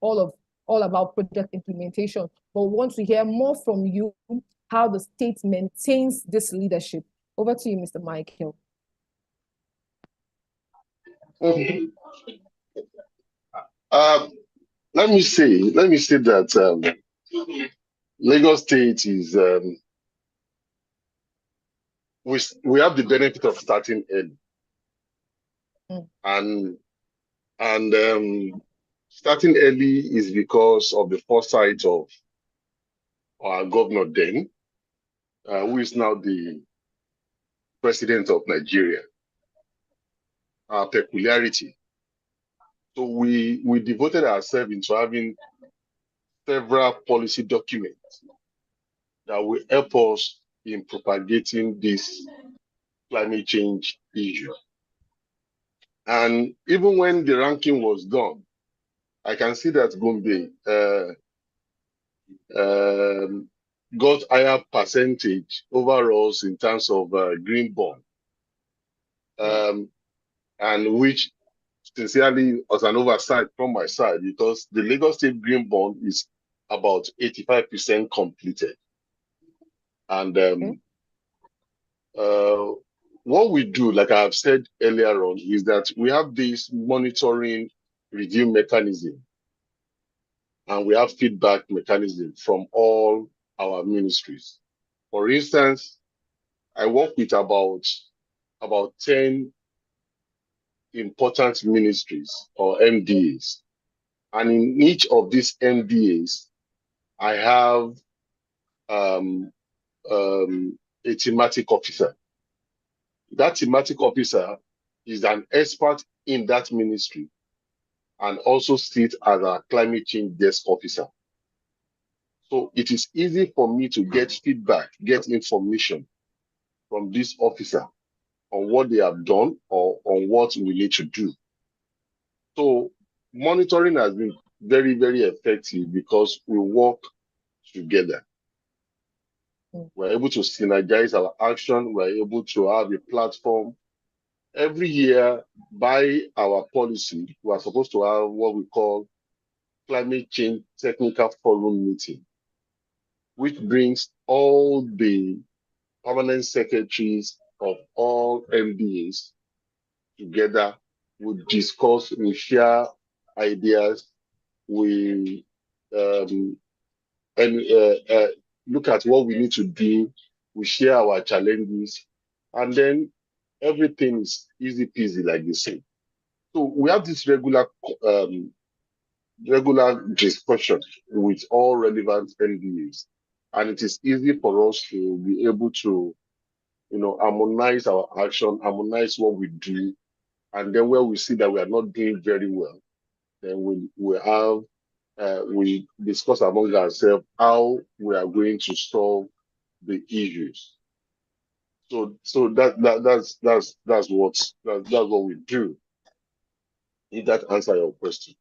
all about project implementation. But we want to hear more from you, how the state maintains this leadership. Over to you, Mr. Michael. Let me say that Lagos State is we have the benefit of starting early, and starting early is because of the foresight of our governor then, who is now the president of Nigeria. Our peculiarity. So we devoted ourselves into having several policy documents that will help us in propagating this climate change issue. And even when the ranking was done, I can see that Gombe got higher percentage over us in terms of green bond, and which sincerely was an oversight from my side, because the Lagos State green bond is about 85% completed. And what we do, like I have said earlier on, is that we have this monitoring review mechanism, and we have feedback mechanism from all our ministries. For instance, I work with about 10 important ministries or MDAs. And in each of these MDAs, I have a thematic officer. That thematic officer is an expert in that ministry and also sits as a climate change desk officer. So it is easy for me to get feedback, get information from this officer on what they have done or on what we need to do. So monitoring has been very, very effective because we work together. We're able to synergize our action. We're able to have a platform. Every year, by our policy, we are supposed to have what we call Climate Change Technical Forum meeting, which brings all the permanent secretaries of all MDAs together. We discuss, we share ideas, we look at what we need to do, we share our challenges, and then everything is easy peasy, like they say. So we have this regular discussion with all relevant MDAs, and it is easy for us to be able to, harmonize our action, harmonize what we do, and then where we see that we are not doing very well, then we discuss among ourselves how we are going to solve the issues. So that's what we do. Did that answer your question?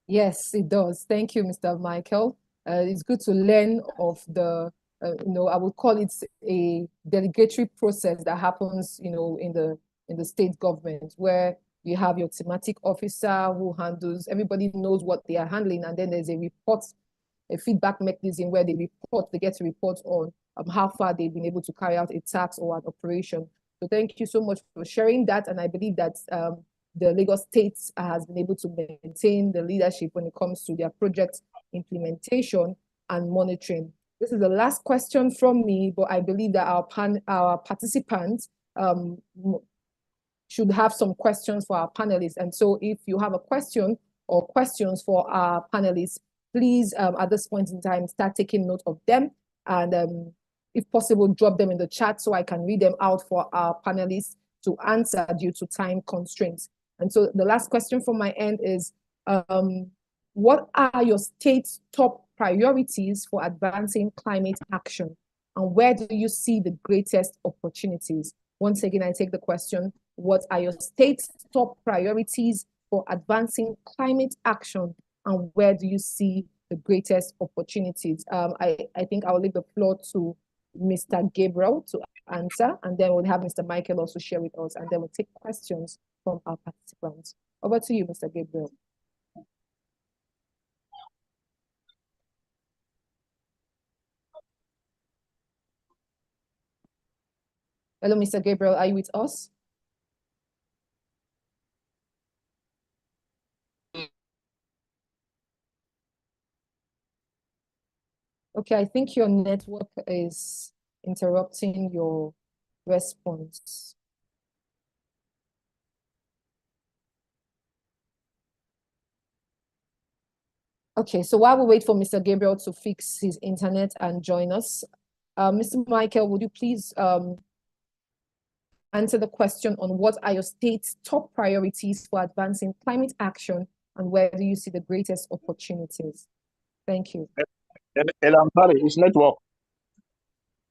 Yes, it does. Thank you, Mr. Michael. It's good to learn of the, I would call it a delegatory process that happens, in the state government, where you have your thematic officer who handles, everybody knows what they are handling, and then there's a feedback mechanism where they get to report on how far they've been able to carry out a task or an operation. So thank you so much for sharing that, and I believe that the Lagos State has been able to maintain the leadership when it comes to their project implementation and monitoring. This is the last question from me, but I believe that our participants should have some questions for our panelists. And so if you have a question or questions for our panelists, please, at this point in time, start taking note of them. And if possible, drop them in the chat so I can read them out for our panelists to answer due to time constraints. And so the last question from my end is, what are your state's top priorities for advancing climate action? And where do you see the greatest opportunities? Once again, I take the question, what are your state's top priorities for advancing climate action? And where do you see the greatest opportunities? I think I'll leave the floor to Mr. Gabriel to answer, and then we'll have Mr. Michael also share with us, and then we'll take questions from our participants. Over to you, Mr. Gabriel. Hello, Mr. Gabriel, are you with us? Okay, I think your network is interrupting your response. Okay, so while we wait for Mr. Gabriel to fix his internet and join us, Mr. Michael, would you please answer the question on what are your state's top priorities for advancing climate action and where do you see the greatest opportunities? Thank you. I'm sorry, it's network.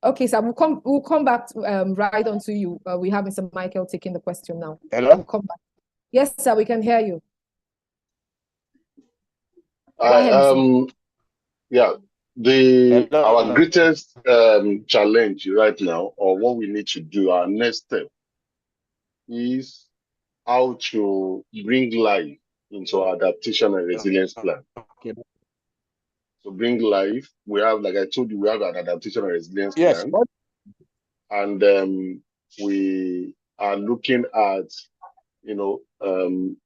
Okay, so we'll come back to, right on to you. We have Mr. Michael taking the question now. Hello? We'll come back. Yes, sir, we can hear you. Yeah, our greatest challenge right now, or what we need to do, our next step, is how to bring life into our adaptation and resilience plan. Okay. So bring life, we have, like I told you, we have an adaptation and resilience Yes. plan. And we are looking at,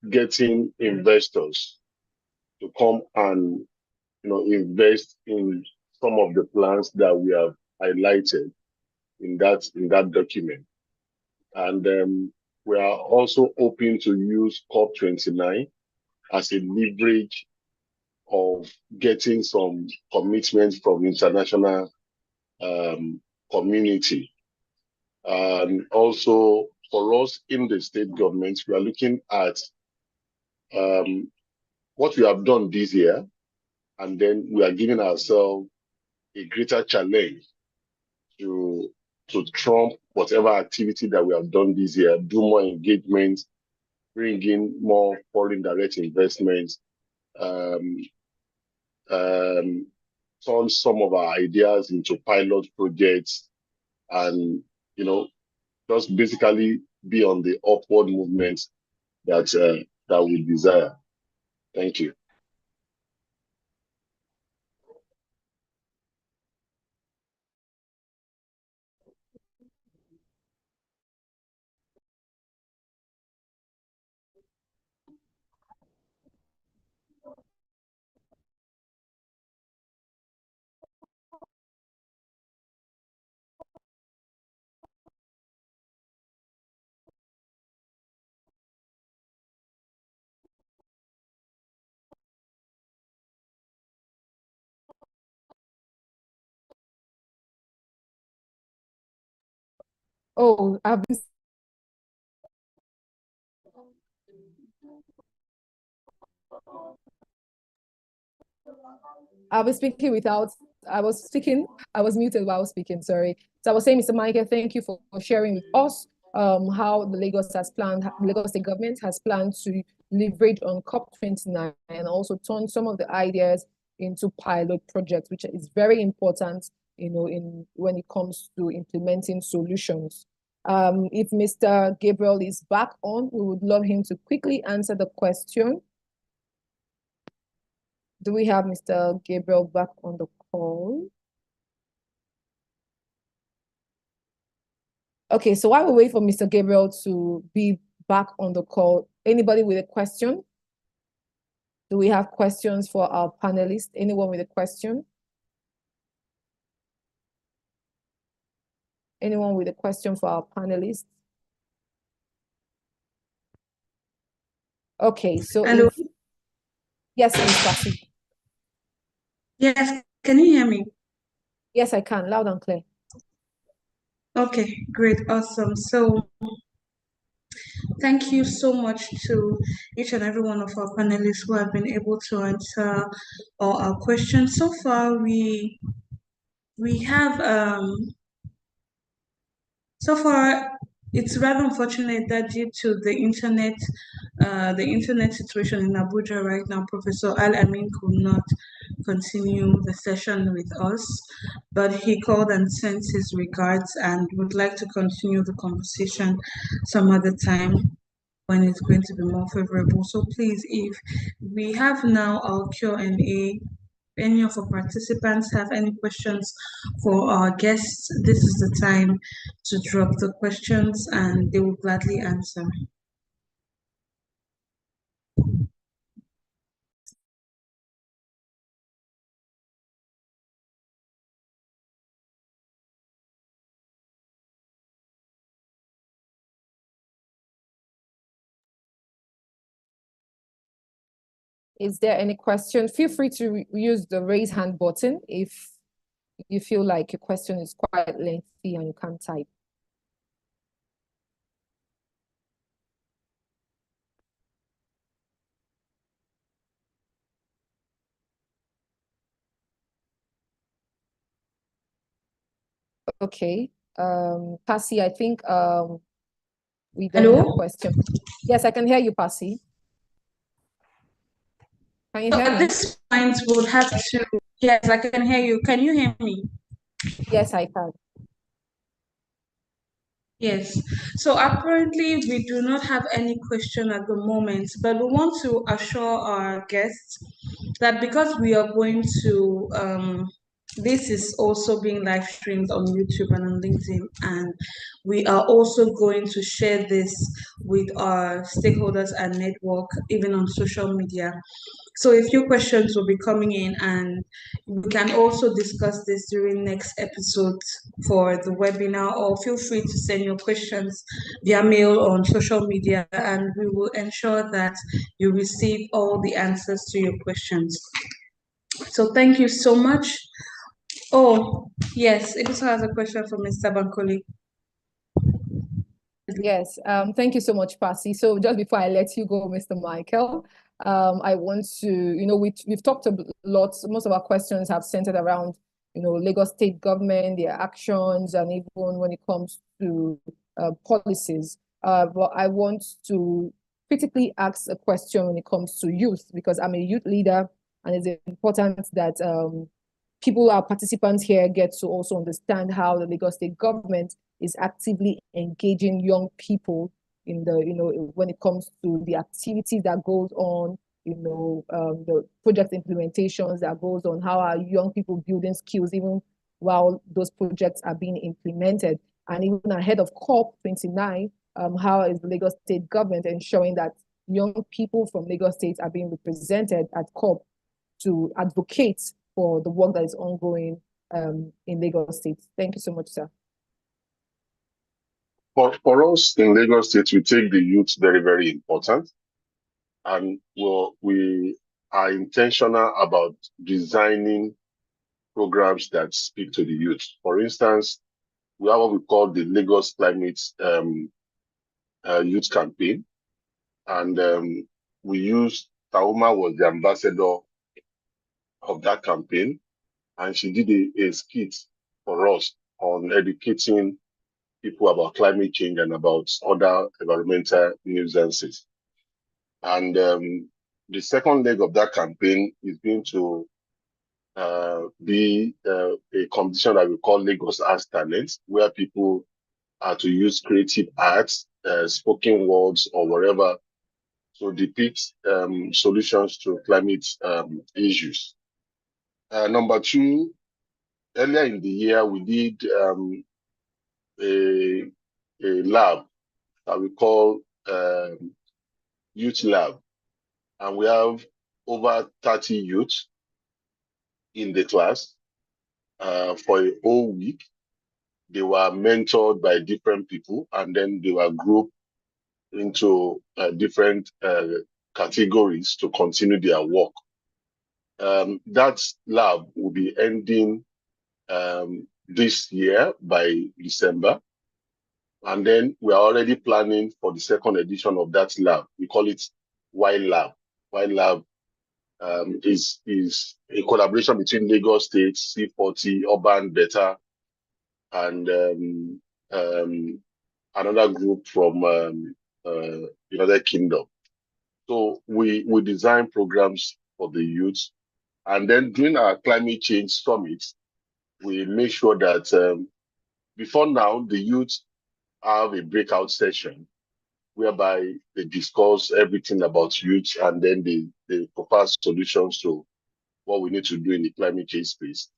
getting investors to come and, invest in some of the plans that we have highlighted in that document. And we are also hoping to use COP29 as a leverage of getting some commitments from international community. And also for us in the state government, we are looking at what we have done this year, and then we are giving ourselves a greater challenge to trump whatever activity that we have done this year, do more engagement, bring in more foreign direct investments, turn some of our ideas into pilot projects, and just basically be on the upward movement that we desire. Thank you. Oh, I was muted while I was speaking, sorry. So I was saying, Mr. Michael, thank you for sharing with us how the Lagos State government has planned to leverage on COP29 and also turn some of the ideas into pilot projects, which is very important, when it comes to implementing solutions. If Mr. Gabriel is back on, we would love him to quickly answer the question. Do we have Mr. Gabriel back on the call? Okay, so while we wait for Mr. Gabriel to be back on the call, anybody with a question? Do we have questions for our panelists? Anyone with a question? Anyone with a question for our panelists? Okay, so Hello. Yes, Ms. Pasi. Yes, can you hear me? Yes, I can, loud and clear. Okay, great, awesome. So thank you so much to each and every one of our panelists who have been able to answer all our questions. So far, we have so far it's rather unfortunate that due to the internet situation in Abuja right now, Professor Al Amin could not continue the session with us, but he called and sent his regards and would like to continue the conversation some other time when it's going to be more favorable. So please, if we have now our Q&A, any of our participants have any questions for our guests, this is the time to drop the questions and they will gladly answer. Is there any question? Feel free to use the raise hand button if you feel like your question is quite lengthy and you can't type. Okay, Pasi, I think we don't Hello? have question. Yes, I can hear you, Pasi. Can you hear At me? this point, we'll have to, yes, I can hear you. Can you hear me? Yes, I can. Yes. So apparently we do not have any question at the moment, but we want to assure our guests that because we are going to, this is also being live streamed on YouTube and on LinkedIn, and we are also going to share this with our stakeholders and network, even on social media. So a few questions will be coming in, and we can also discuss this during next episode for the webinar, or feel free to send your questions via mail on social media, and we will ensure that you receive all the answers to your questions. So thank you so much. Oh, yes, it also has a question from Mr. Bankoli. Yes, thank you so much, Pasi. So just before I let you go, Mr. Michael, I want to, we've talked a lot, most of our questions have centered around, Lagos state government, their actions, and even when it comes to policies. But I want to critically ask a question when it comes to youth, because I'm a youth leader, and it's important that people, our participants here, get to also understand how the Lagos state government is actively engaging young people in the, when it comes to the activities that goes on, the project implementations that goes on, how are young people building skills even while those projects are being implemented. And even ahead of COP29, how is the Lagos state government ensuring that young people from Lagos state are being represented at COP to advocate for the work that is ongoing in Lagos state? Thank you so much, sir. For us in Lagos State, we take the youth very, very important. And we are intentional about designing programs that speak to the youth. For instance, we have what we call the Lagos Climate Youth Campaign. And we used, Tauma was the ambassador of that campaign. And she did a skit for us on educating people about climate change and about other environmental nuisances. And the second leg of that campaign is going to be a competition that we call Lagos Arts Talents, where people are to use creative arts, spoken words, or whatever to depict solutions to climate issues. Number two, earlier in the year, we did a lab that we call Youth Lab. And we have over 30 youth in the class for a whole week. They were mentored by different people, and then they were grouped into different categories to continue their work. That lab will be ending this year by December. And then we are already planning for the second edition of that lab. We call it Y Lab. Y Lab is a collaboration between Lagos State, C40, Urban Better, and another group from United Kingdom. So we design programs for the youth. And then during our climate change summit, we make sure that before now, the youth have a breakout session whereby they discuss everything about youth, and then they propose solutions to what we need to do in the climate change space.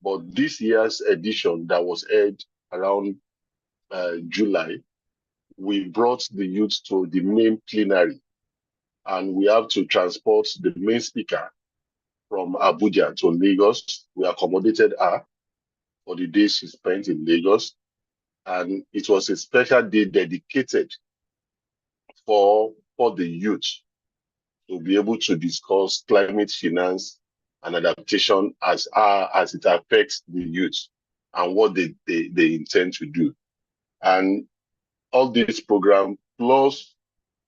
But this year's edition that was held around July, we brought the youth to the main plenary, and we have to transport the main speaker from Abuja to Lagos. We accommodated her for the day she spent in Lagos, and it was a special day dedicated for the youth to be able to discuss climate finance and adaptation as it affects the youth and what they intend to do. And all this program plus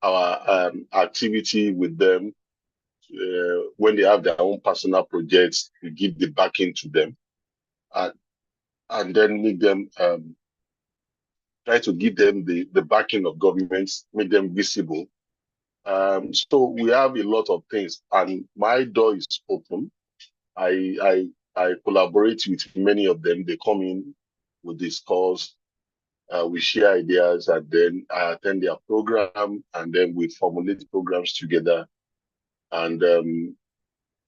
our activity with them when they have their own personal projects, we give the backing to them, and then make them try to give them the backing of governments, make them visible. So we have a lot of things, and my door is open. I collaborate with many of them. They come in, we discuss, we share ideas, and then I attend their program, and then we formulate programs together. And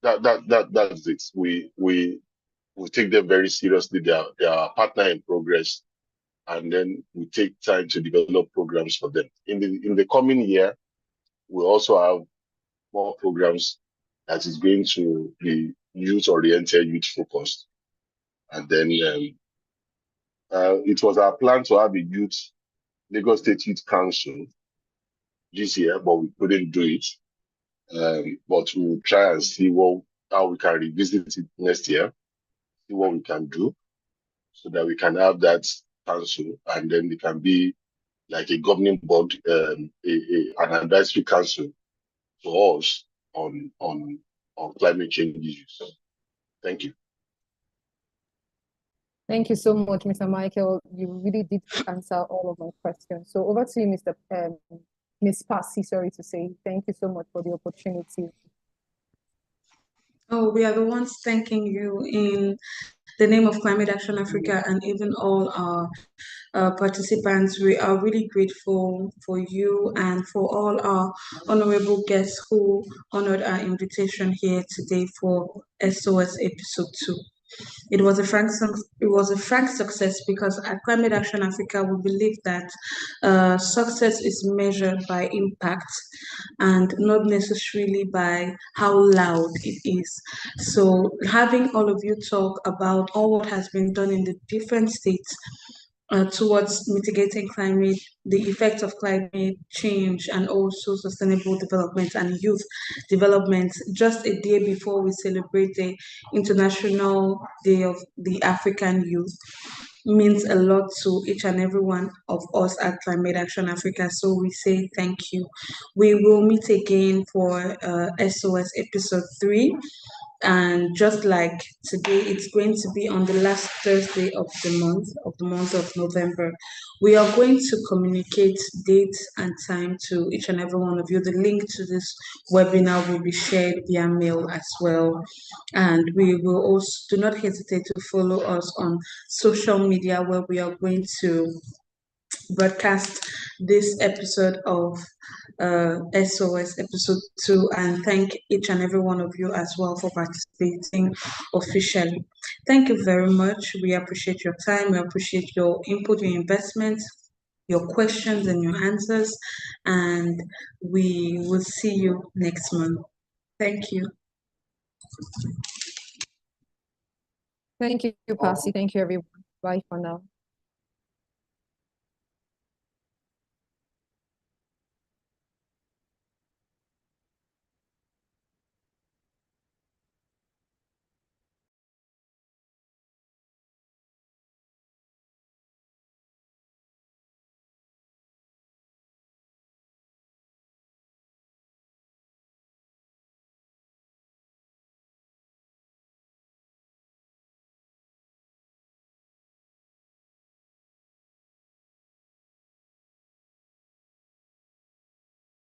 that's it. We take them very seriously. They are our partner in progress, and then we take time to develop programs for them. In the coming year, we also have more programs that is going to be youth-oriented, youth-focused. And then it was our plan to have a Lagos State Youth Council this year, but we couldn't do it. But we'll try and see how we can revisit it next year, see what we can do, so that we can have that council, and then it can be like a governing board, an advisory council for us on climate change issues. Thank you. Thank you so much, Mr. Michael. You really did answer all of my questions. So over to you, Ms. Passy, sorry to say. Thank you so much for the opportunity. Oh, we are the ones thanking you in the name of Climate Action Africa and even all our participants. We are really grateful for you and for all our honorable guests who honored our invitation here today for SOS Episode 2. It was a frank success because at Climate Action Africa, we believe that success is measured by impact and not necessarily by how loud it is. So having all of you talk about all what has been done in the different states towards mitigating the effects of climate change, and also sustainable development and youth development, just a day before we celebrate the International Day of the African Youth, means a lot to each and every one of us at Climate Action Africa. So we say thank you. We will meet again for SOS Episode 3. And just like today, it's going to be on the last Thursday of the month of November. We are going to communicate dates and time to each and every one of you. The link to this webinar will be shared via mail as well. And we will also, do not hesitate to follow us on social media, where we are going to broadcast this episode of SOS Episode 2, and thank each and every one of you as well for participating officially. Thank you very much. We appreciate your time. We appreciate your input, your investment, your questions and your answers, and we will see you next month. Thank you. Thank you, Passy. Thank you, everyone. Bye for now.